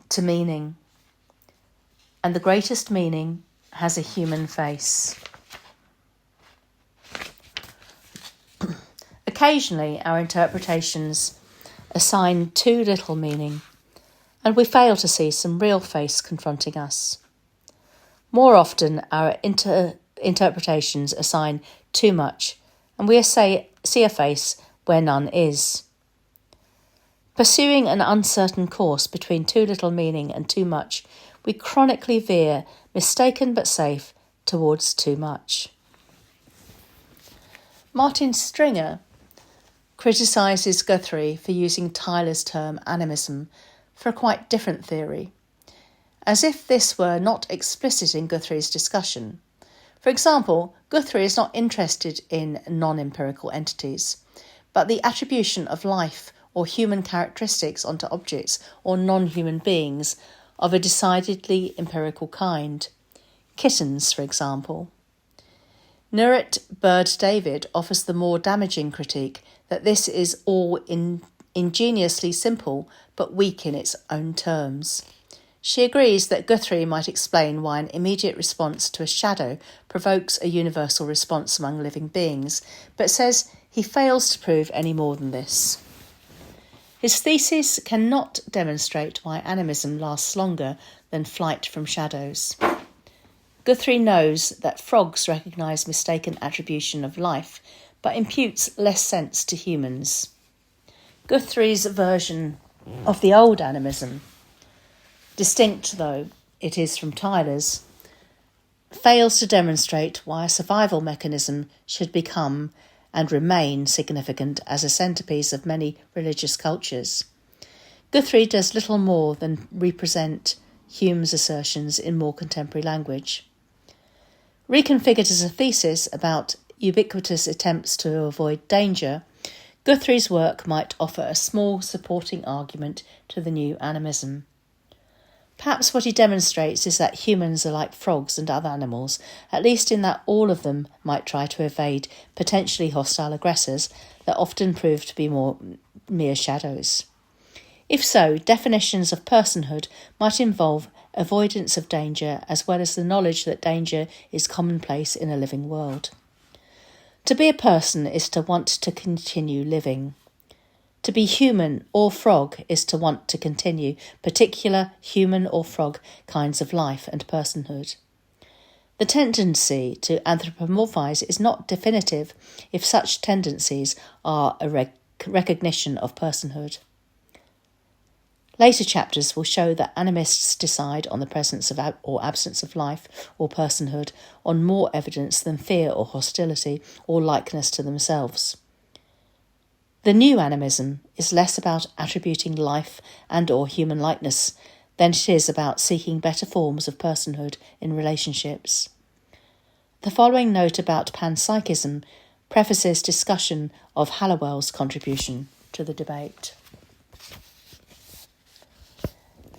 to meaning, and the greatest meaning has a human face. Occasionally, our interpretations assign too little meaning, and we fail to see some real face confronting us. More often, our interpretations assign too much, and we see a face where none is. Pursuing an uncertain course between too little meaning and too much, we chronically veer, mistaken but safe, towards too much. Martin Stringer criticises Guthrie for using Tyler's term animism for a quite different theory, as if this were not explicit in Guthrie's discussion. For example, Guthrie is not interested in non-empirical entities, but the attribution of life or human characteristics onto objects or non-human beings of a decidedly empirical kind. Kittens, for example. Nurit Bird David offers the more damaging critique that this is all ingeniously simple but weak in its own terms. She agrees that Guthrie might explain why an immediate response to a shadow provokes a universal response among living beings, but says he fails to prove any more than this. His thesis cannot demonstrate why animism lasts longer than flight from shadows. Guthrie knows that frogs recognise mistaken attribution of life, but imputes less sense to humans. Guthrie's version of the old animism, distinct though it is from Tyler's, fails to demonstrate why a survival mechanism should become and remain significant as a centrepiece of many religious cultures. Guthrie does little more than represent Hume's assertions in more contemporary language. Reconfigured as a thesis about ubiquitous attempts to avoid danger, Guthrie's work might offer a small supporting argument to the new animism. Perhaps what he demonstrates is that humans are like frogs and other animals, at least in that all of them might try to evade potentially hostile aggressors that often prove to be mere shadows. If so, definitions of personhood might involve avoidance of danger as well as the knowledge that danger is commonplace in a living world. To be a person is to want to continue living. To be human or frog is to want to continue particular human or frog kinds of life and personhood. The tendency to anthropomorphise is not definitive if such tendencies are a recognition of personhood. Later chapters will show that animists decide on the presence of or absence of life or personhood on more evidence than fear or hostility or likeness to themselves. The new animism is less about attributing life and or human likeness than it is about seeking better forms of personhood in relationships. The following note about panpsychism prefaces discussion of Hallowell's contribution to the debate.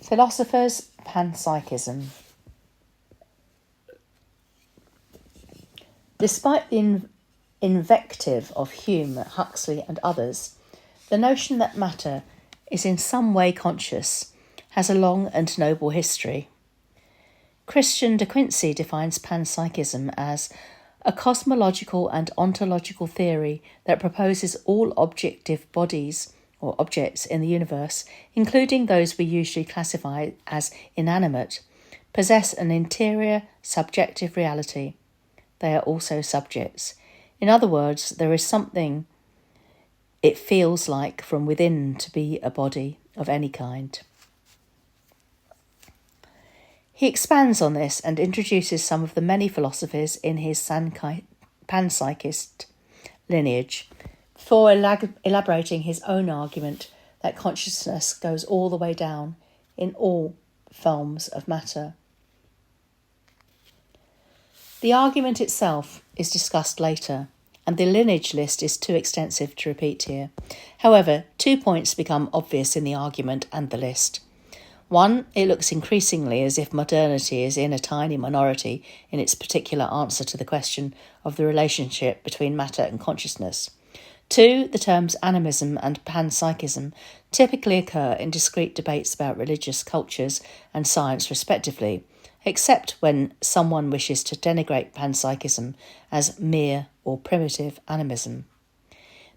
Philosophers' panpsychism. Despite the invective of Hume, Huxley and others, the notion that matter is in some way conscious has a long and noble history. Christian de Quincey defines panpsychism as a cosmological and ontological theory that proposes all objective bodies or objects in the universe, including those we usually classify as inanimate, possess an interior subjective reality. They are also subjects. In other words, there is something it feels like from within to be a body of any kind. He expands on this and introduces some of the many philosophies in his panpsychist lineage, before elaborating his own argument that consciousness goes all the way down in all forms of matter. The argument itself is discussed later, and the lineage list is too extensive to repeat here. However, 2 points become obvious in the argument and the list. One, it looks increasingly as if modernity is in a tiny minority in its particular answer to the question of the relationship between matter and consciousness. 2, the terms animism and panpsychism typically occur in discrete debates about religious cultures and science respectively, except when someone wishes to denigrate panpsychism as mere or primitive animism.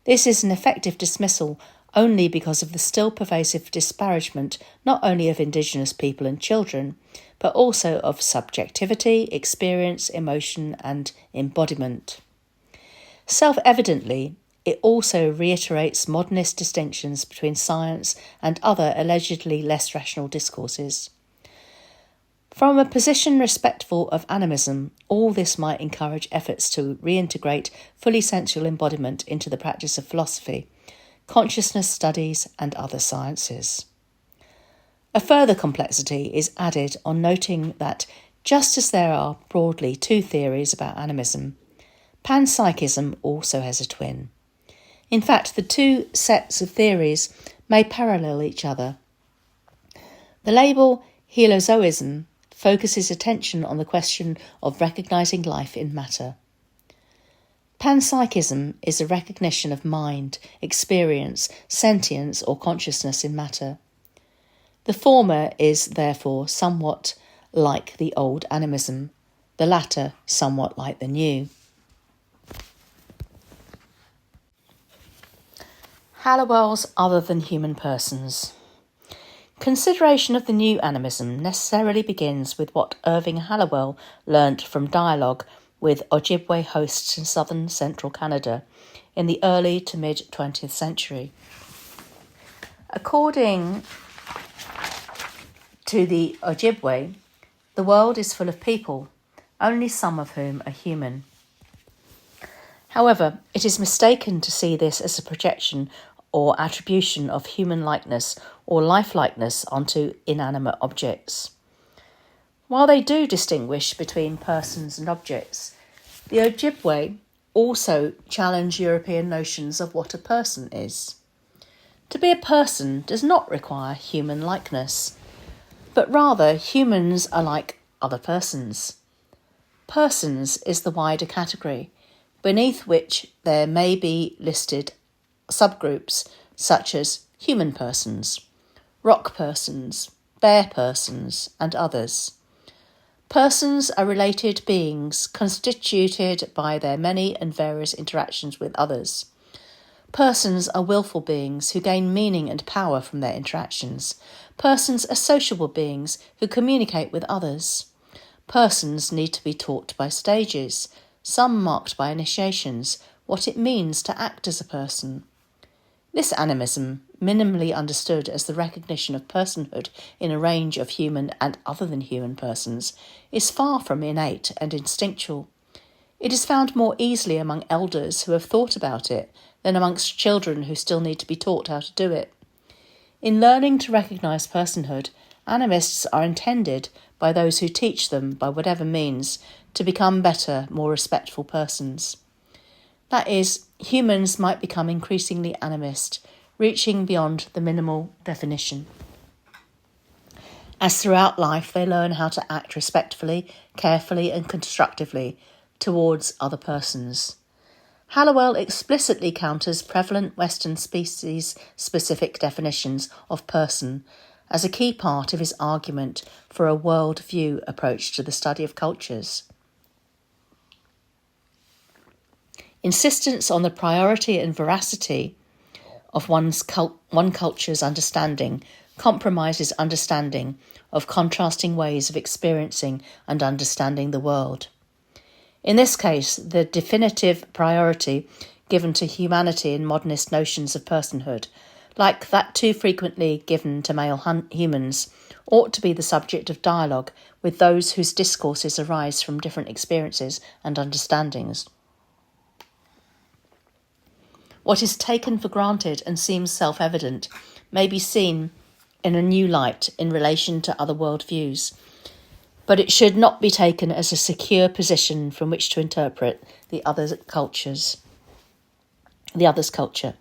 This is an effective dismissal only because of the still pervasive disparagement not only of Indigenous people and children, but also of subjectivity, experience, emotion and embodiment. Self-evidently, it also reiterates modernist distinctions between science and other allegedly less rational discourses. From a position respectful of animism, all this might encourage efforts to reintegrate fully sensual embodiment into the practice of philosophy, consciousness studies and other sciences. A further complexity is added on noting that just as there are broadly 2 theories about animism, panpsychism also has a twin. In fact, the 2 sets of theories may parallel each other. The label Holozoism focuses attention on the question of recognising life in matter. Panpsychism is a recognition of mind, experience, sentience or consciousness in matter. The former is therefore somewhat like the old animism, the latter somewhat like the new. Hallowell's other than human persons. Consideration of the new animism necessarily begins with what Irving Hallowell learnt from dialogue with Ojibwe hosts in southern central Canada in the early to mid-20th century. According to the Ojibwe, the world is full of people, only some of whom are human. However, it is mistaken to see this as a projection or attribution of human likeness or life-likeness onto inanimate objects. While they do distinguish between persons and objects, the Ojibwe also challenge European notions of what a person is. To be a person does not require human likeness, but rather humans are like other persons. Persons is the wider category, beneath which there may be listed subgroups such as human persons, rock persons, bear persons, and others. Persons are related beings constituted by their many and various interactions with others. Persons are willful beings who gain meaning and power from their interactions. Persons are sociable beings who communicate with others. Persons need to be taught by stages, some marked by initiations, what it means to act as a person. This animism, minimally understood as the recognition of personhood in a range of human and other than human persons, is far from innate and instinctual. It is found more easily among elders who have thought about it than amongst children who still need to be taught how to do it. In learning to recognise personhood, animists are intended, by those who teach them by whatever means, to become better, more respectful persons. That is, humans might become increasingly animist, reaching beyond the minimal definition. As throughout life they learn how to act respectfully, carefully and constructively towards other persons. Hallowell explicitly counters prevalent Western species-specific definitions of person as a key part of his argument for a world-view approach to the study of cultures. Insistence on the priority and veracity of one culture's understanding compromises understanding of contrasting ways of experiencing and understanding the world. In this case, the definitive priority given to humanity in modernist notions of personhood, like that too frequently given to male humans, ought to be the subject of dialogue with those whose discourses arise from different experiences and understandings. What is taken for granted and seems self-evident may be seen in a new light in relation to other worldviews, but it should not be taken as a secure position from which to interpret the other's culture.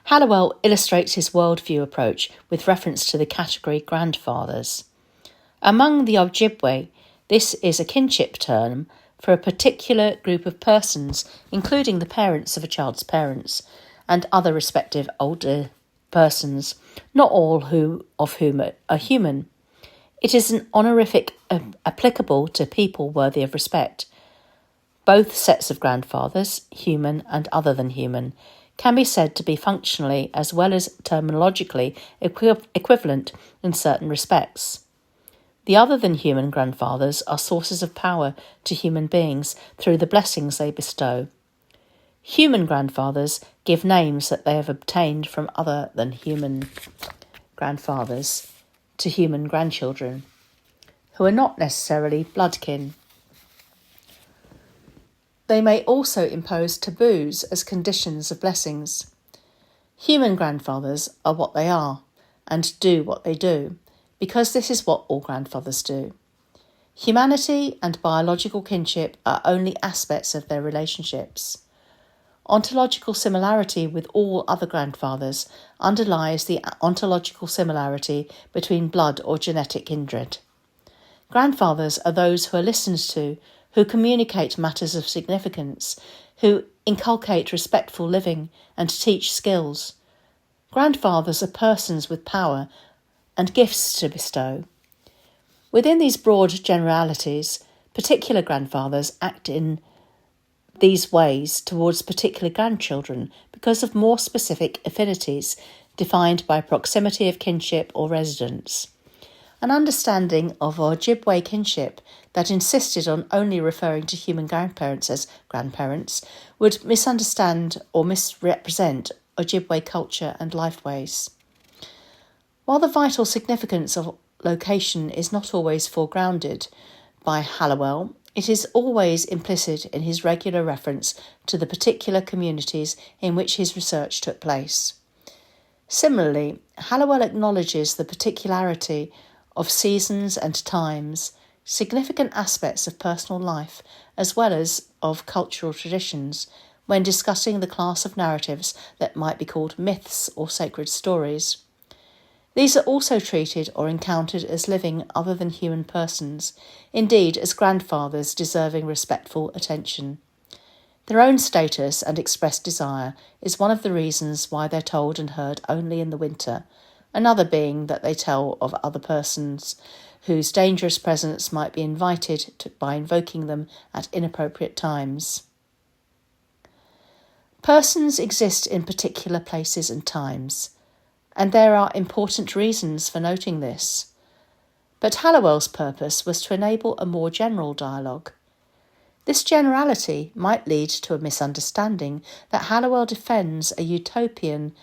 Hallowell illustrates his worldview approach with reference to the category grandfathers. Among the Ojibwe, this is a kinship term for a particular group of persons, including the parents of a child's parents and other respective older persons, not all of whom are human. It is an honorific applicable to people worthy of respect. Both sets of grandfathers, human and other than human, can be said to be functionally as well as terminologically equivalent in certain respects. The other than human grandfathers are sources of power to human beings through the blessings they bestow. Human grandfathers give names that they have obtained from other than human grandfathers to human grandchildren, who are not necessarily bloodkin. They may also impose taboos as conditions of blessings. Human grandfathers are what they are and do what they do, because this is what all grandfathers do. Humanity and biological kinship are only aspects of their relationships. Ontological similarity with all other grandfathers underlies the ontological similarity between blood or genetic kindred. Grandfathers are those who are listened to, who communicate matters of significance, who inculcate respectful living and teach skills. Grandfathers are persons with power and gifts to bestow. Within these broad generalities, particular grandfathers act in these ways towards particular grandchildren because of more specific affinities defined by proximity of kinship or residence. An understanding of Ojibwe kinship that insisted on only referring to human grandparents as grandparents would misunderstand or misrepresent Ojibwe culture and lifeways. While the vital significance of location is not always foregrounded by Hallowell, it is always implicit in his regular reference to the particular communities in which his research took place. Similarly, Hallowell acknowledges the particularity of seasons and times, significant aspects of personal life, as well as of cultural traditions, when discussing the class of narratives that might be called myths or sacred stories. These are also treated or encountered as living other than human persons, indeed as grandfathers deserving respectful attention. Their own status and expressed desire is one of the reasons why they're told and heard only in the winter, another being that they tell of other persons whose dangerous presence might be invited by invoking them at inappropriate times. Persons exist in particular places and times, and there are important reasons for noting this. But Hallowell's purpose was to enable a more general dialogue. This generality might lead to a misunderstanding that Hallowell defends a utopian,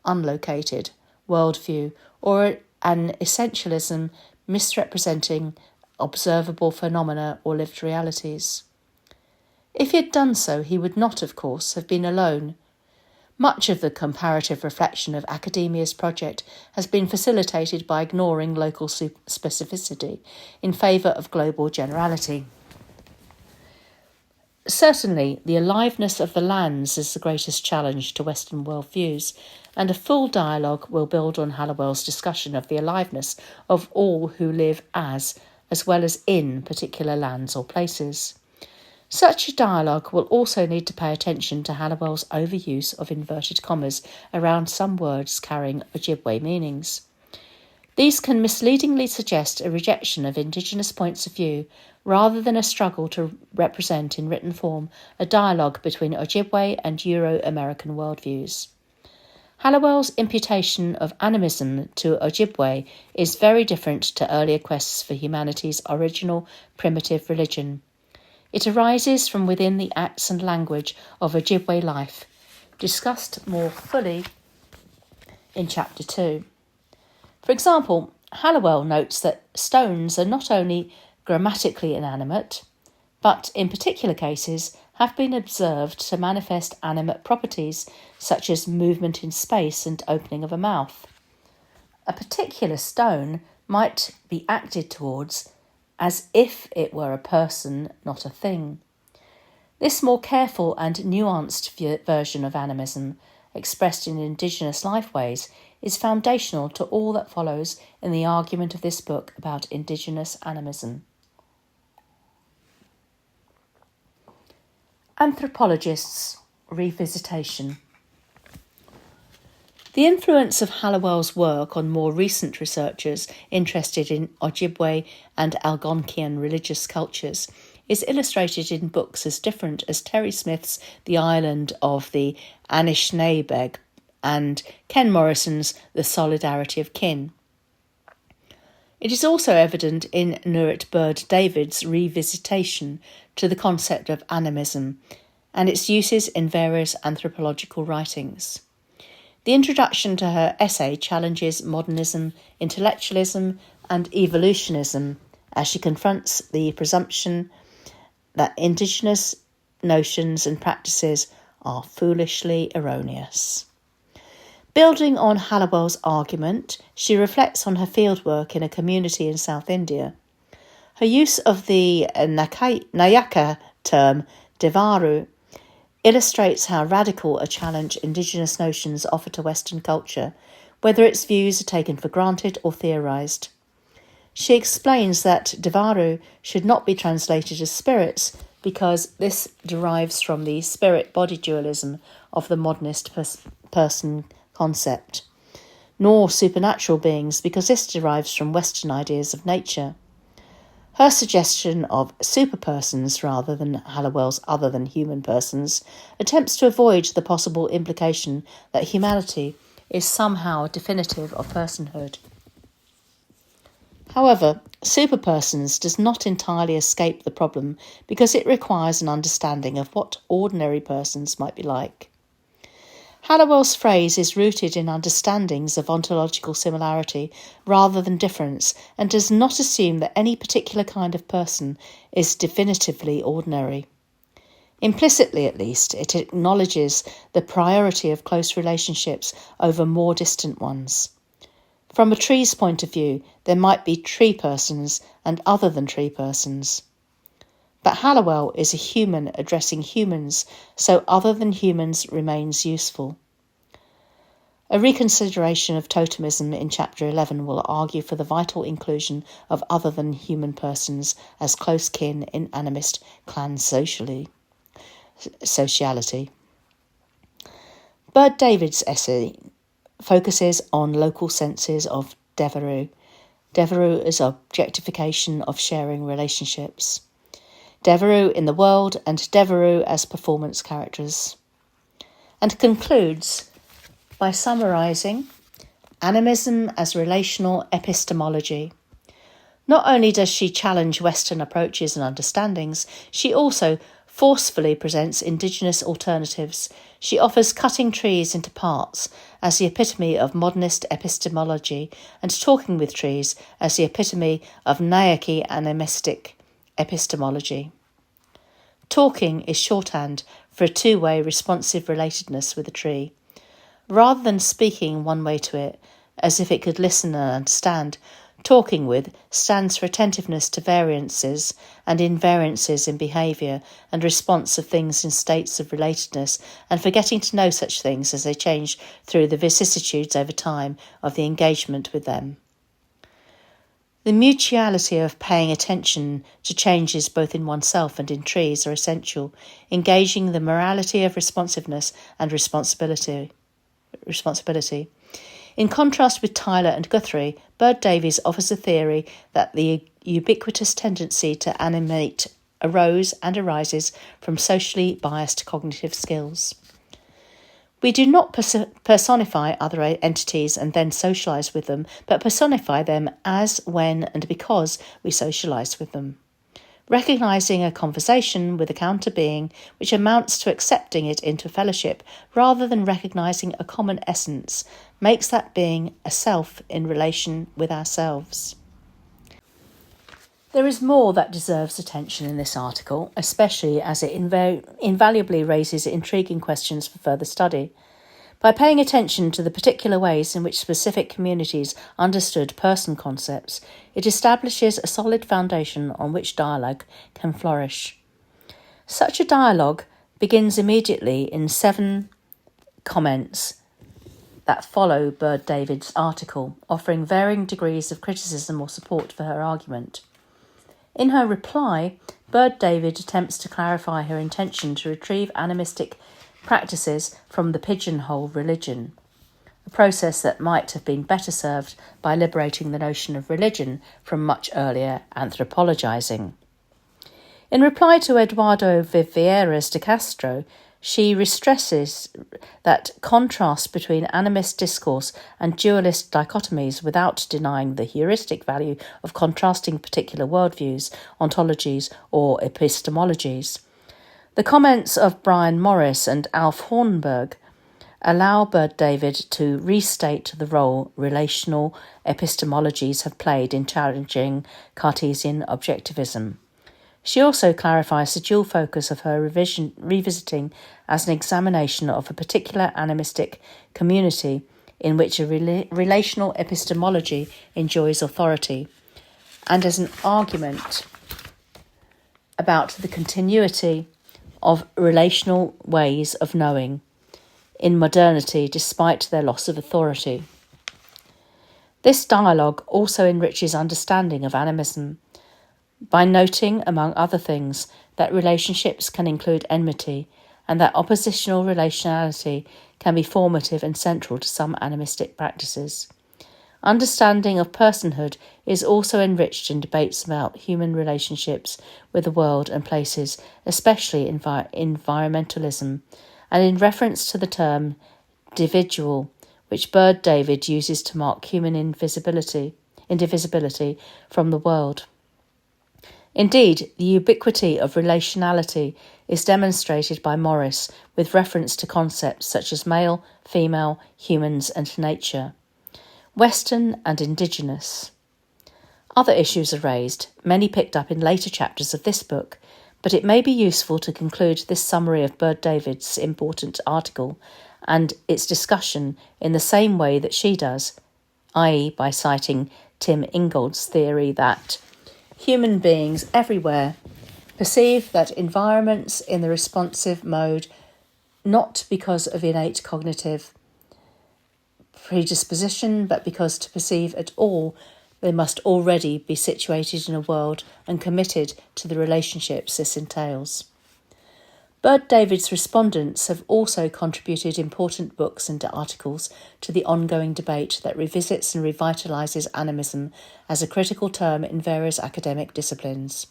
unlocated worldview or an essentialism misrepresenting observable phenomena or lived realities. If he had done so, he would not, of course, have been alone. Much of the comparative reflection of academia's project has been facilitated by ignoring local specificity in favour of global generality. Certainly, the aliveness of the lands is the greatest challenge to Western worldviews, and a full dialogue will build on Hallowell's discussion of the aliveness of all who live as well as in particular lands or places. Such a dialogue will also need to pay attention to Hallowell's overuse of inverted commas around some words carrying Ojibwe meanings. These can misleadingly suggest a rejection of Indigenous points of view rather than a struggle to represent in written form a dialogue between Ojibwe and Euro-American worldviews. Hallowell's imputation of animism to Ojibwe is very different to earlier quests for humanity's original primitive religion. It arises from within the acts and language of Ojibwe life, discussed more fully in Chapter 2. For example, Hallowell notes that stones are not only grammatically inanimate, but in particular cases have been observed to manifest animate properties such as movement in space and opening of a mouth. A particular stone might be acted towards as if it were a person, not a thing. This more careful and nuanced version of animism, expressed in Indigenous lifeways, is foundational to all that follows in the argument of this book about Indigenous animism. Anthropologists' revisitation. The influence of Hallowell's work on more recent researchers interested in Ojibwe and Algonquian religious cultures is illustrated in books as different as Terry Smith's The Island of the Anishinaabeg and Ken Morrison's The Solidarity of Kin. It is also evident in Nurit Bird David's revisitation to the concept of animism and its uses in various anthropological writings. The introduction to her essay challenges modernism, intellectualism, and evolutionism as she confronts the presumption that Indigenous notions and practices are foolishly erroneous. Building on Hallowell's argument, she reflects on her fieldwork in a community in South India. Her use of the Nayaka term Devaru illustrates how radical a challenge Indigenous notions offer to Western culture, whether its views are taken for granted or theorised. She explains that Devaru should not be translated as spirits because this derives from the spirit-body dualism of the modernist person concept, nor supernatural beings because this derives from Western ideas of nature. Her suggestion of superpersons rather than Hallowell's other than human persons attempts to avoid the possible implication that humanity is somehow definitive of personhood. However, superpersons does not entirely escape the problem because it requires an understanding of what ordinary persons might be like. Hallowell's phrase is rooted in understandings of ontological similarity rather than difference and does not assume that any particular kind of person is definitively ordinary. Implicitly, at least, it acknowledges the priority of close relationships over more distant ones. From a tree's point of view, there might be tree persons and other than tree persons. But Hallowell is a human addressing humans, so other than humans remains useful. A reconsideration of totemism in Chapter 11 will argue for the vital inclusion of other than human persons as close kin in animist clan sociality. Bird David's essay focuses on local senses of Devaru. Devaru is objectification of sharing relationships. Devaru in the world and Devaru as performance characters. and concludes by summarising animism as relational epistemology. Not only does she challenge Western approaches and understandings, she also forcefully presents indigenous alternatives. She offers cutting trees into parts as the epitome of modernist epistemology and talking with trees as the epitome of Nyacky animistic epistemology. Talking is shorthand for a two-way responsive relatedness with a tree. Rather than speaking one way to it, as if it could listen and understand, talking with stands for attentiveness to variances and invariances in behaviour and response of things in states of relatedness, and for getting to know such things as they change through the vicissitudes over time of the engagement with them. The mutuality of paying attention to changes both in oneself and in trees are essential, engaging the morality of responsiveness and responsibility. In contrast with Tyler and Guthrie, Bird Davies offers a theory that the ubiquitous tendency to animate arose and arises from socially biased cognitive skills. We do not personify other entities and then socialise with them, but personify them as, when, and because we socialise with them. Recognising a conversation with a counter-being which amounts to accepting it into fellowship rather than recognising a common essence makes that being a self in relation with ourselves. There is more that deserves attention in this article, especially as it invaluably raises intriguing questions for further study. By paying attention to the particular ways in which specific communities understood person concepts, it establishes a solid foundation on which dialogue can flourish. Such a dialogue begins immediately in 7 comments that follow Bird Davies' article, offering varying degrees of criticism or support for her argument. In her reply, Bird Davies attempts to clarify her intention to retrieve animistic practices from the pigeonhole religion, a process that might have been better served by liberating the notion of religion from much earlier anthropologizing. In reply to Eduardo Viveiras de Castro, she stresses that contrast between animist discourse and dualist dichotomies without denying the heuristic value of contrasting particular worldviews, ontologies, or epistemologies. The comments of Brian Morris and Alf Hornberg allow Bird Davies to restate the role relational epistemologies have played in challenging Cartesian objectivism. She also clarifies the dual focus of her revisiting as an examination of a particular animistic community in which a relational epistemology enjoys authority, and as an argument about the continuity of relational ways of knowing in modernity despite their loss of authority. This dialogue also enriches understanding of animism by noting, among other things, that relationships can include enmity and that oppositional relationality can be formative and central to some animistic practices. Understanding of personhood is also enriched in debates about human relationships with the world and places, especially environmentalism, and in reference to the term divisible, which Bird Davies uses to mark human indivisibility from the world. Indeed, the ubiquity of relationality is demonstrated by Morris with reference to concepts such as male, female, humans, and nature. Western and Indigenous. Other issues are raised, many picked up in later chapters of this book, but it may be useful to conclude this summary of Bird Davies' important article and its discussion in the same way that she does, i.e. by citing Tim Ingold's theory that human beings everywhere perceive that environments in the responsive mode not because of innate cognitive predisposition, but because to perceive at all, they must already be situated in a world and committed to the relationships this entails. Bird Davies' respondents have also contributed important books and articles to the ongoing debate that revisits and revitalises animism as a critical term in various academic disciplines.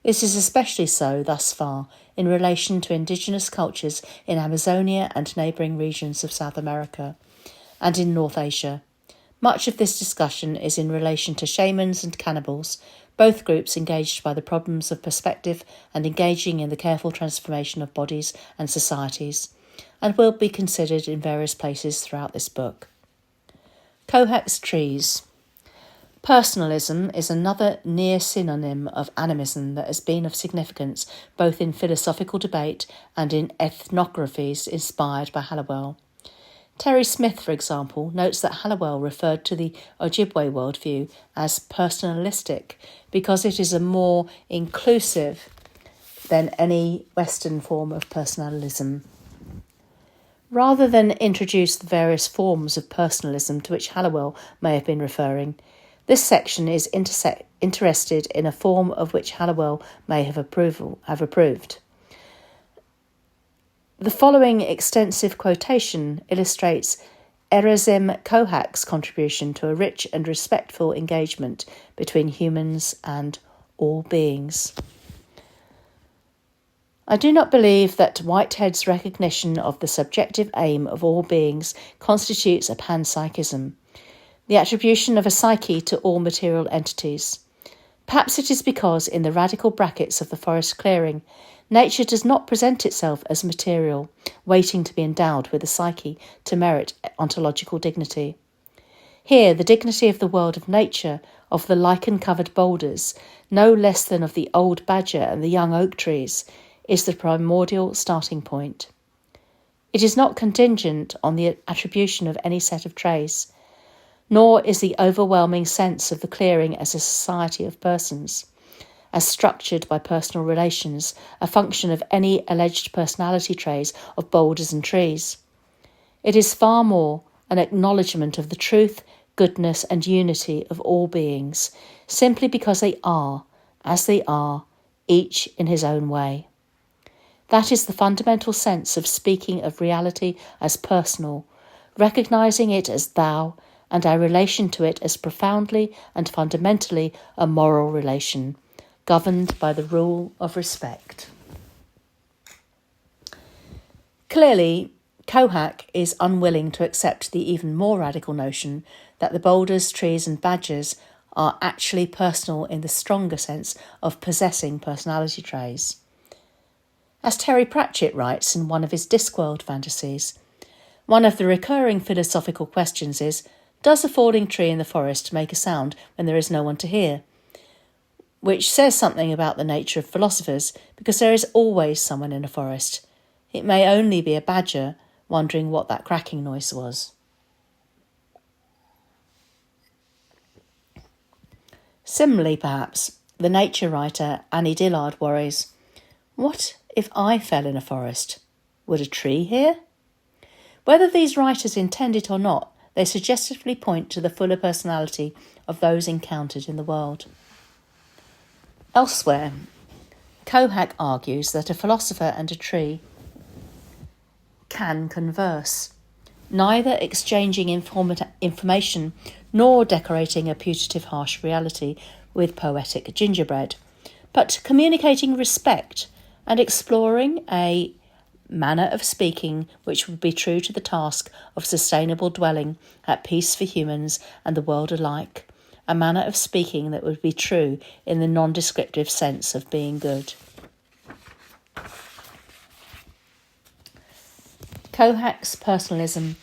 This is especially so thus far in relation to indigenous cultures in Amazonia and neighbouring regions of South America and in North Asia. Much of this discussion is in relation to shamans and cannibals, both groups engaged by the problems of perspective and engaging in the careful transformation of bodies and societies, and will be considered in various places throughout this book. Kohak's trees. Personalism is another near synonym of animism that has been of significance both in philosophical debate and in ethnographies inspired by Halliwell. Terry Smith, for example, notes that Halliwell referred to the Ojibwe worldview as personalistic because it is a more inclusive than any Western form of personalism. Rather than introduce the various forms of personalism to which Halliwell may have been referring, this section is interested in a form of which Halliwell may have approved. The following extensive quotation illustrates Erezim Kohak's contribution to a rich and respectful engagement between humans and all beings. I do not believe that Whitehead's recognition of the subjective aim of all beings constitutes a panpsychism, the attribution of a psyche to all material entities. Perhaps it is because, in the radical brackets of the forest clearing, nature does not present itself as material, waiting to be endowed with a psyche to merit ontological dignity. Here, the dignity of the world of nature, of the lichen-covered boulders, no less than of the old badger and the young oak trees, is the primordial starting point. It is not contingent on the attribution of any set of traits, nor is the overwhelming sense of the clearing as a society of persons, as structured by personal relations, a function of any alleged personality traits of boulders and trees. It is far more an acknowledgement of the truth, goodness and unity of all beings, simply because they are, as they are, each in his own way. That is the fundamental sense of speaking of reality as personal, recognising it as thou, and our relation to it as profoundly and fundamentally a moral relation, governed by the rule of respect. Clearly, Kohak is unwilling to accept the even more radical notion that the boulders, trees and badgers are actually personal in the stronger sense of possessing personality traits. As Terry Pratchett writes in one of his Discworld fantasies, one of the recurring philosophical questions is, does a falling tree in the forest make a sound when there is no one to hear? Which says something about the nature of philosophers, because there is always someone in a forest. It may only be a badger wondering what that cracking noise was. Similarly, perhaps, the nature writer Annie Dillard worries, what if I fell in a forest? Would a tree hear? Whether these writers intend it or not, they suggestively point to the fuller personality of those encountered in the world. Elsewhere, Kohak argues that a philosopher and a tree can converse, neither exchanging information nor decorating a putative harsh reality with poetic gingerbread, but communicating respect and exploring a manner of speaking which would be true to the task of sustainable dwelling at peace for humans and the world alike, a manner of speaking that would be true in the non-descriptive sense of being good. Kohak's personalism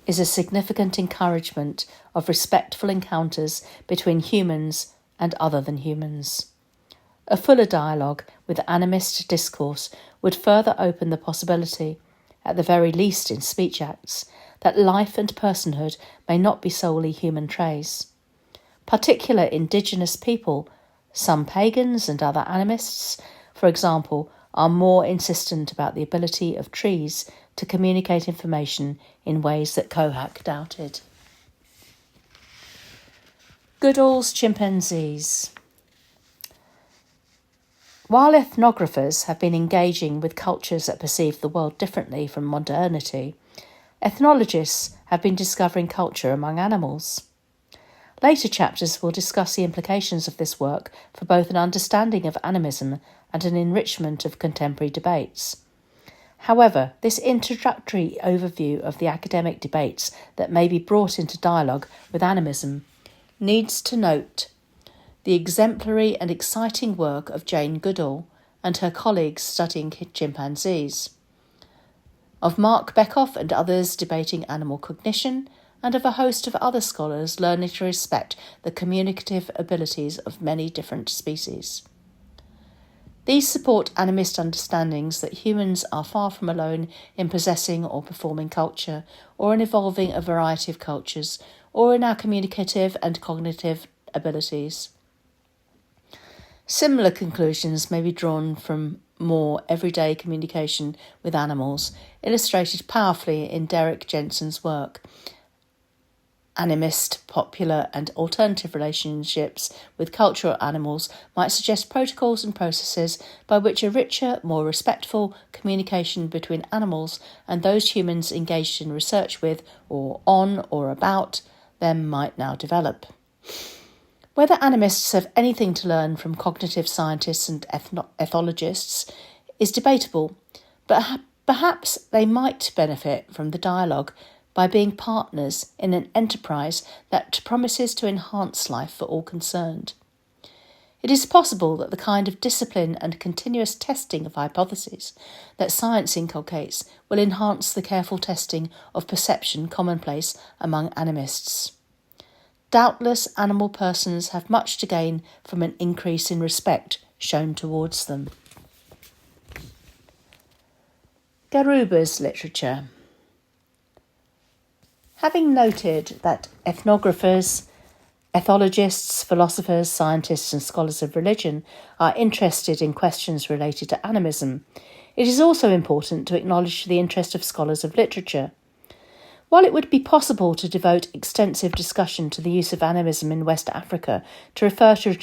is a significant encouragement of respectful encounters between humans and other than humans. A fuller dialogue with animist discourse would further open the possibility, at the very least in speech acts, that life and personhood may not be solely human traits. Particular indigenous people, some pagans and other animists, for example, are more insistent about the ability of trees to communicate information in ways that Kohak doubted. Goodall's chimpanzees. While ethnographers have been engaging with cultures that perceive the world differently from modernity, ethnologists have been discovering culture among animals. Later chapters will discuss the implications of this work for both an understanding of animism and an enrichment of contemporary debates. However, this introductory overview of the academic debates that may be brought into dialogue with animism needs to note the exemplary and exciting work of Jane Goodall and her colleagues studying chimpanzees, of Mark Beckhoff and others debating animal cognition, and of a host of other scholars learning to respect the communicative abilities of many different species. These support animist understandings that humans are far from alone in possessing or performing culture, or in evolving a variety of cultures, or in our communicative and cognitive abilities. Similar conclusions may be drawn from more everyday communication with animals, illustrated powerfully in Derek Jensen's work. Animist, popular and alternative relationships with cultural animals might suggest protocols and processes by which a richer, more respectful communication between animals and those humans engaged in research with, or on or about them might now develop. Whether animists have anything to learn from cognitive scientists and ethologists is debatable, but perhaps they might benefit from the dialogue by being partners in an enterprise that promises to enhance life for all concerned. It is possible that the kind of discipline and continuous testing of hypotheses that science inculcates will enhance the careful testing of perception commonplace among animists. Doubtless animal persons have much to gain from an increase in respect shown towards them. Garuba's literature. Having noted that ethnographers, ethologists, philosophers, scientists and scholars of religion are interested in questions related to animism, it is also important to acknowledge the interest of scholars of literature. While it would be possible to devote extensive discussion to the use of animism in West Africa to refer to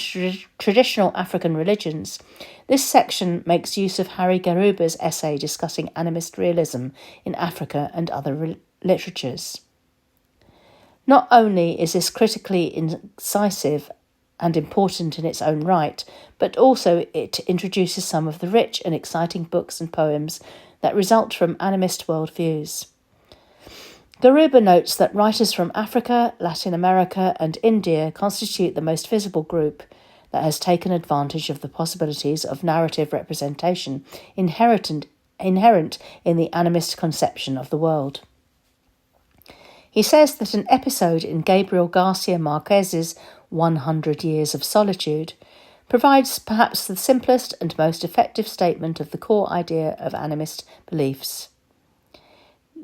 traditional African religions, this section makes use of Harry Garuba's essay discussing animist realism in Africa and other literatures. Not only is this critically incisive and important in its own right, but also it introduces some of the rich and exciting books and poems that result from animist worldviews. Garuba notes that writers from Africa, Latin America and India constitute the most visible group that has taken advantage of the possibilities of narrative representation inherent in the animist conception of the world. He says that an episode in Gabriel Garcia Marquez's 100 Years of Solitude provides perhaps the simplest and most effective statement of the core idea of animist beliefs.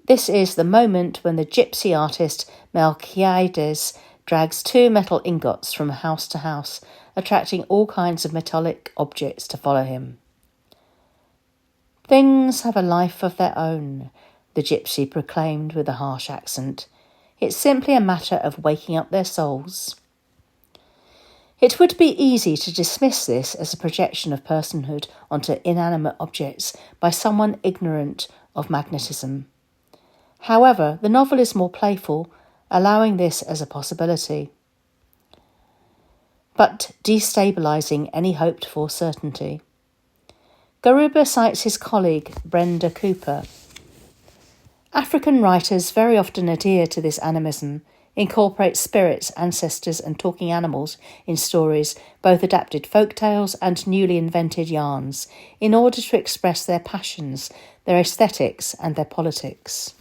This is the moment when the gypsy artist Melquiades drags 2 metal ingots from house to house, attracting all kinds of metallic objects to follow him. "Things have a life of their own," the gypsy proclaimed with a harsh accent. "It's simply a matter of waking up their souls." It would be easy to dismiss this as a projection of personhood onto inanimate objects by someone ignorant of magnetism. However, the novel is more playful, allowing this as a possibility, but destabilising any hoped-for certainty. Garuba cites his colleague Brenda Cooper. African writers very often adhere to this animism, incorporate spirits, ancestors and talking animals in stories, both adapted folk tales and newly invented yarns, in order to express their passions, their aesthetics and their politics.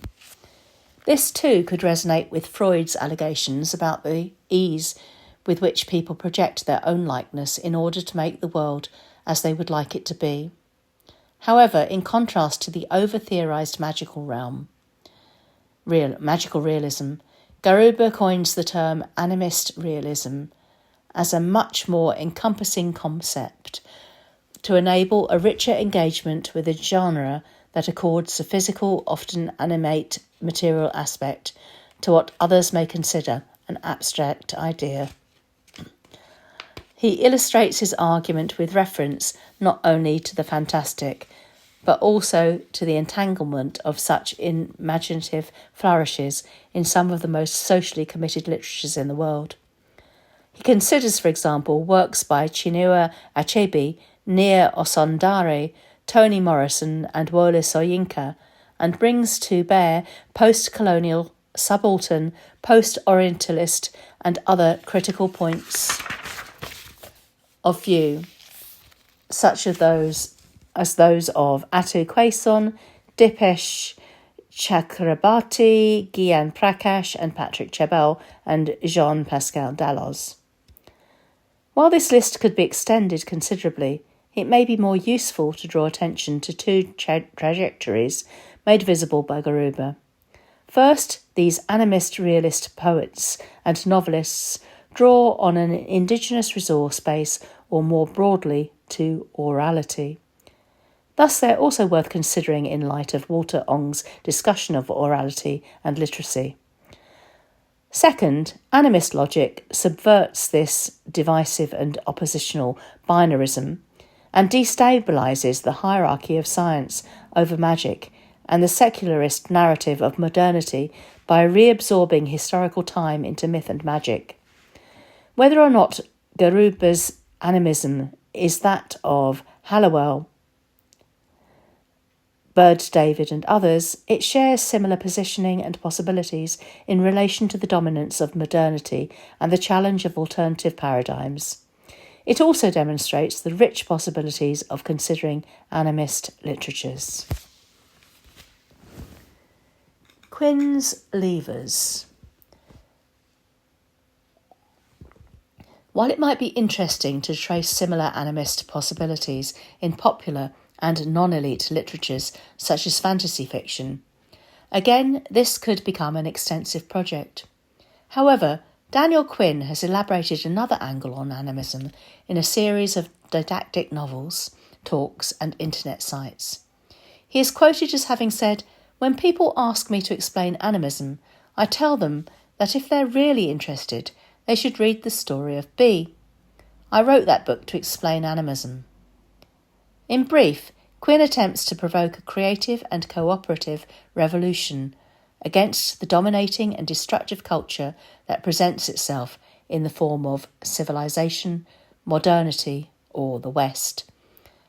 This too could resonate with Freud's allegations about the ease with which people project their own likeness in order to make the world as they would like it to be. However, in contrast to the over-theorised magical realism, Garuba coins the term animist realism as a much more encompassing concept to enable a richer engagement with a genre that accords a physical, often animate material aspect to what others may consider an abstract idea. He illustrates his argument with reference not only to the fantastic, but also to the entanglement of such imaginative flourishes in some of the most socially committed literatures in the world. He considers, for example, works by Chinua Achebe, Nia Osundare, Toni Morrison and Wole Soyinka, and brings to bear post-colonial, subaltern, post-Orientalist and other critical points of view, such as those of Atu Quaison, Dipesh Chakrabarti, Gyan Prakash and Patrick Chebel and Jean-Pascal Dalloz. While this list could be extended considerably, it may be more useful to draw attention to two trajectories made visible by Garuba. First, these animist realist poets and novelists draw on an indigenous resource base, or more broadly, to orality. Thus, they're also worth considering in light of Walter Ong's discussion of orality and literacy. Second, animist logic subverts this divisive and oppositional binarism and destabilises the hierarchy of science over magic and the secularist narrative of modernity by reabsorbing historical time into myth and magic. Whether or not Garuba's animism is that of Hallowell, Bird David and others, it shares similar positioning and possibilities in relation to the dominance of modernity and the challenge of alternative paradigms. It also demonstrates the rich possibilities of considering animist literatures. Quinn's levers. While it might be interesting to trace similar animist possibilities in popular and non-elite literatures such as fantasy fiction, again, this could become an extensive project. However, Daniel Quinn has elaborated another angle on animism in a series of didactic novels, talks, and internet sites. He is quoted as having said, "When people ask me to explain animism, I tell them that if they're really interested, they should read the story of B. I wrote that book to explain animism." In brief, Quinn attempts to provoke a creative and cooperative revolution against the dominating and destructive culture that presents itself in the form of civilization, modernity, or the West,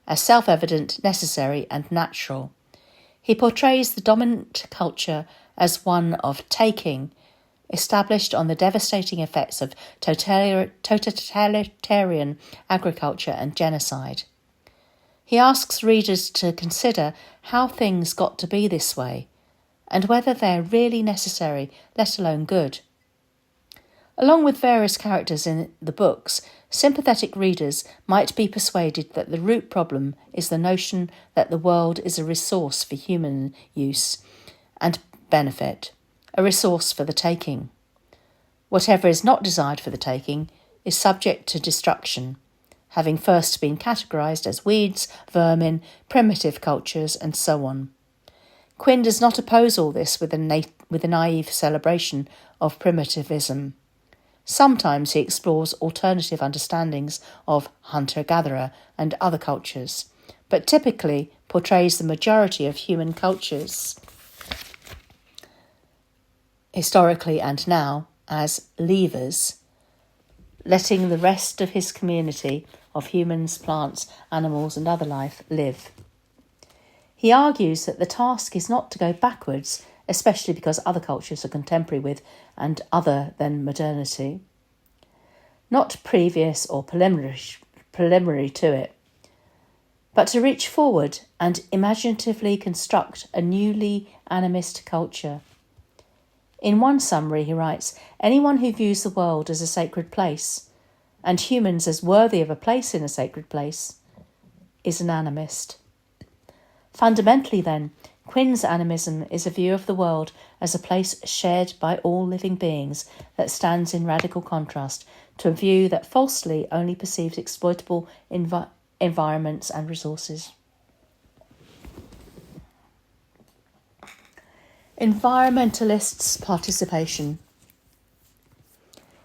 as self-evident, necessary, and natural. He portrays the dominant culture as one of taking, established on the devastating effects of totalitarian agriculture and genocide. He asks readers to consider how things got to be this way, and whether they're really necessary, let alone good. Along with various characters in the books, sympathetic readers might be persuaded that the root problem is the notion that the world is a resource for human use and benefit, a resource for the taking. Whatever is not desired for the taking is subject to destruction, having first been categorised as weeds, vermin, primitive cultures, and so on. Quinn does not oppose all this with a naive celebration of primitivism. Sometimes he explores alternative understandings of hunter-gatherer and other cultures, but typically portrays the majority of human cultures, historically and now, as levers, letting the rest of his community of humans, plants, animals and other life live. He argues that the task is not to go backwards, especially because other cultures are contemporary with and other than modernity, not previous or preliminary to it, but to reach forward and imaginatively construct a newly animist culture. In one summary, he writes, "Anyone who views the world as a sacred place and humans as worthy of a place in a sacred place is an animist." Fundamentally, then, Quinn's animism is a view of the world as a place shared by all living beings that stands in radical contrast to a view that falsely only perceives exploitable environments and resources. Environmentalists' participation.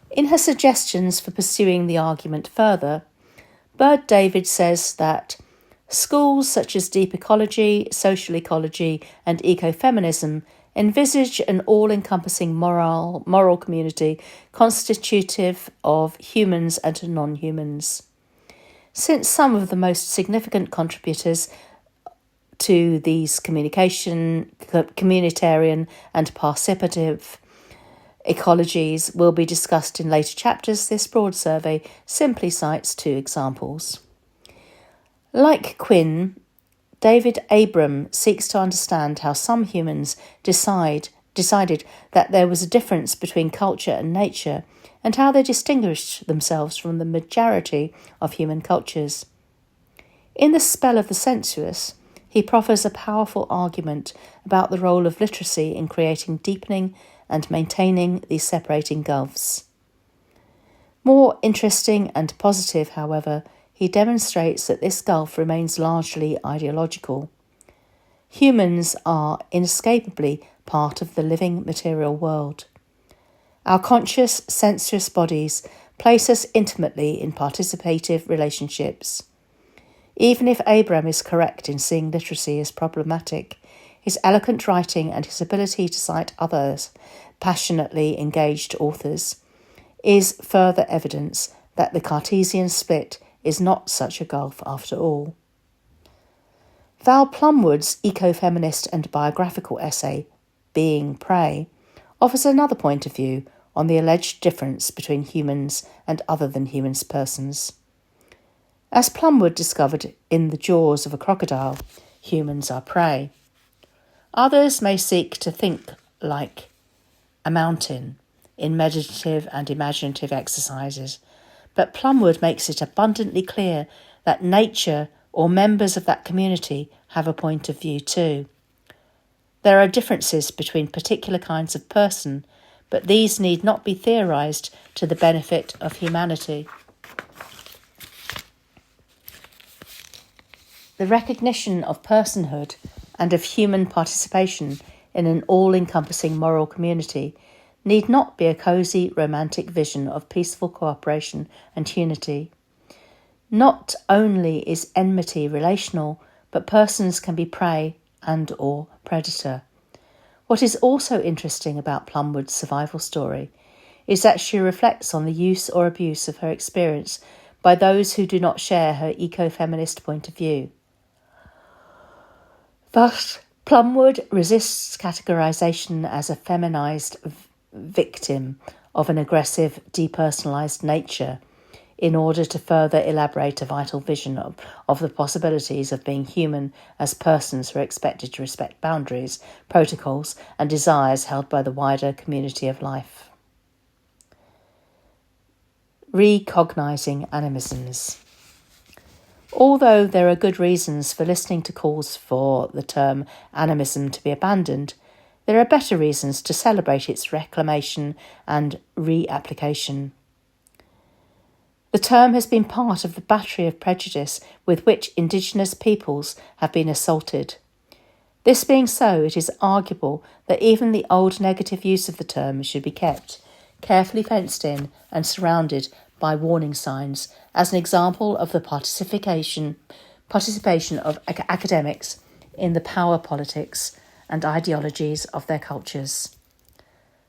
In her suggestions for pursuing the argument further, Bird David says that schools such as deep ecology, social ecology, and ecofeminism Envisage an all-encompassing moral community constitutive of humans and non-humans. Since some of the most significant contributors to these communitarian and participative ecologies will be discussed in later chapters, this broad survey simply cites 2 examples. Like Quinn, David Abram seeks to understand how some humans decided that there was a difference between culture and nature, and how they distinguished themselves from the majority of human cultures. In The Spell of the Sensuous, he proffers a powerful argument about the role of literacy in creating deepening and maintaining these separating gulfs. More interesting and positive, however, he demonstrates that this gulf remains largely ideological. Humans are inescapably part of the living material world. Our conscious, sensuous bodies place us intimately in participative relationships. Even if Abraham is correct in seeing literacy as problematic, his eloquent writing and his ability to cite others, passionately engaged authors, is further evidence that the Cartesian split is not such a gulf after all. Val Plumwood's eco-feminist and biographical essay, Being Prey, offers another point of view on the alleged difference between humans and other than humans persons. As Plumwood discovered in The Jaws of a Crocodile, humans are prey. Others may seek to think like a mountain in meditative and imaginative exercises, but Plumwood makes it abundantly clear that nature or members of that community have a point of view too. There are differences between particular kinds of person, but these need not be theorised to the benefit of humanity. The recognition of personhood and of human participation in an all-encompassing moral community need not be a cosy, romantic vision of peaceful cooperation and unity. Not only is enmity relational, but persons can be prey and or predator. What is also interesting about Plumwood's survival story is that she reflects on the use or abuse of her experience by those who do not share her eco-feminist point of view. Thus, Plumwood resists categorization as a feminized victim of an aggressive, depersonalized nature in order to further elaborate a vital vision of the possibilities of being human as persons who are expected to respect boundaries, protocols, and desires held by the wider community of life. Recognizing animisms. Although there are good reasons for listening to calls for the term animism to be abandoned, there are better reasons to celebrate its reclamation and reapplication. The term has been part of the battery of prejudice with which Indigenous peoples have been assaulted. This being so, it is arguable that even the old negative use of the term should be kept, carefully fenced in and surrounded by warning signs, as an example of the participation of academics in the power politics and ideologies of their cultures.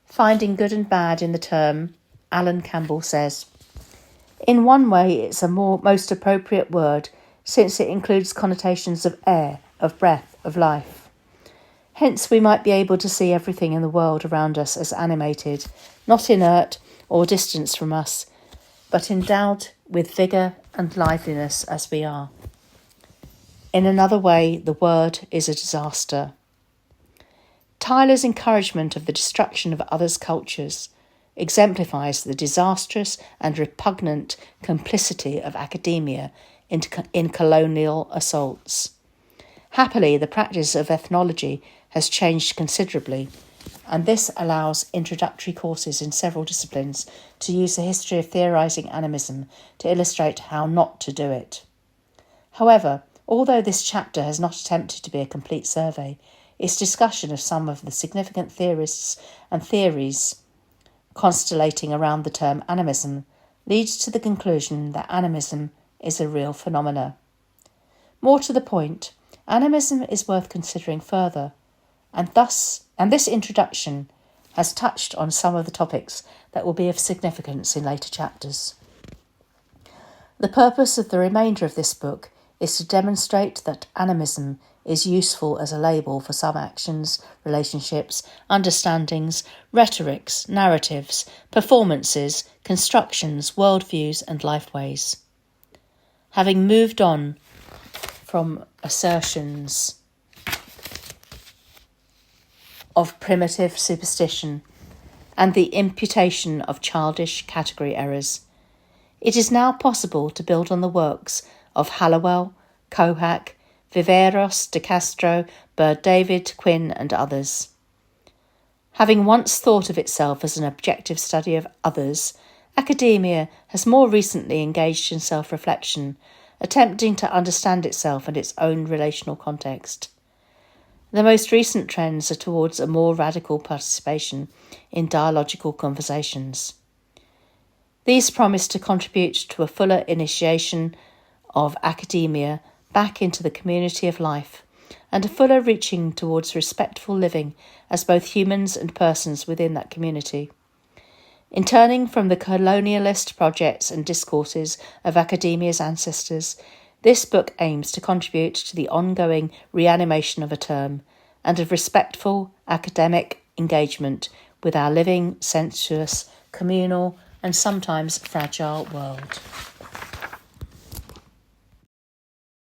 Finding good and bad in the term, Alan Campbell says, "In one way it's a most appropriate word, since it includes connotations of air, of breath, of life. Hence we might be able to see everything in the world around us as animated, not inert or distant from us, but endowed with vigour and liveliness as we are. In another way, the word is a disaster." Tyler's encouragement of the destruction of others' cultures exemplifies the disastrous and repugnant complicity of academia in colonial assaults. Happily, the practice of ethnology has changed considerably, and this allows introductory courses in several disciplines to use the history of theorising animism to illustrate how not to do it. However, although this chapter has not attempted to be a complete survey, its discussion of some of the significant theorists and theories constellating around the term animism leads to the conclusion that animism is a real phenomena. More to the point, animism is worth considering further, and thus and this introduction has touched on some of the topics that will be of significance in later chapters. The purpose of the remainder of this book is to demonstrate that animism is useful as a label for some actions, relationships, understandings, rhetorics, narratives, performances, constructions, worldviews, and lifeways. Having moved on from assertions of primitive superstition and the imputation of childish category errors, it is now possible to build on the works of Hallowell, Kohak, Viveros, De Castro, Bird David, Quinn, and others. Having once thought of itself as an objective study of others, academia has more recently engaged in self-reflection, attempting to understand itself and its own relational context. The most recent trends are towards a more radical participation in dialogical conversations. These promise to contribute to a fuller initiation of academia back into the community of life, and a fuller reaching towards respectful living as both humans and persons within that community. In turning from the colonialist projects and discourses of academia's ancestors, this book aims to contribute to the ongoing reanimation of a term and of respectful academic engagement with our living, sensuous, communal, and sometimes fragile world.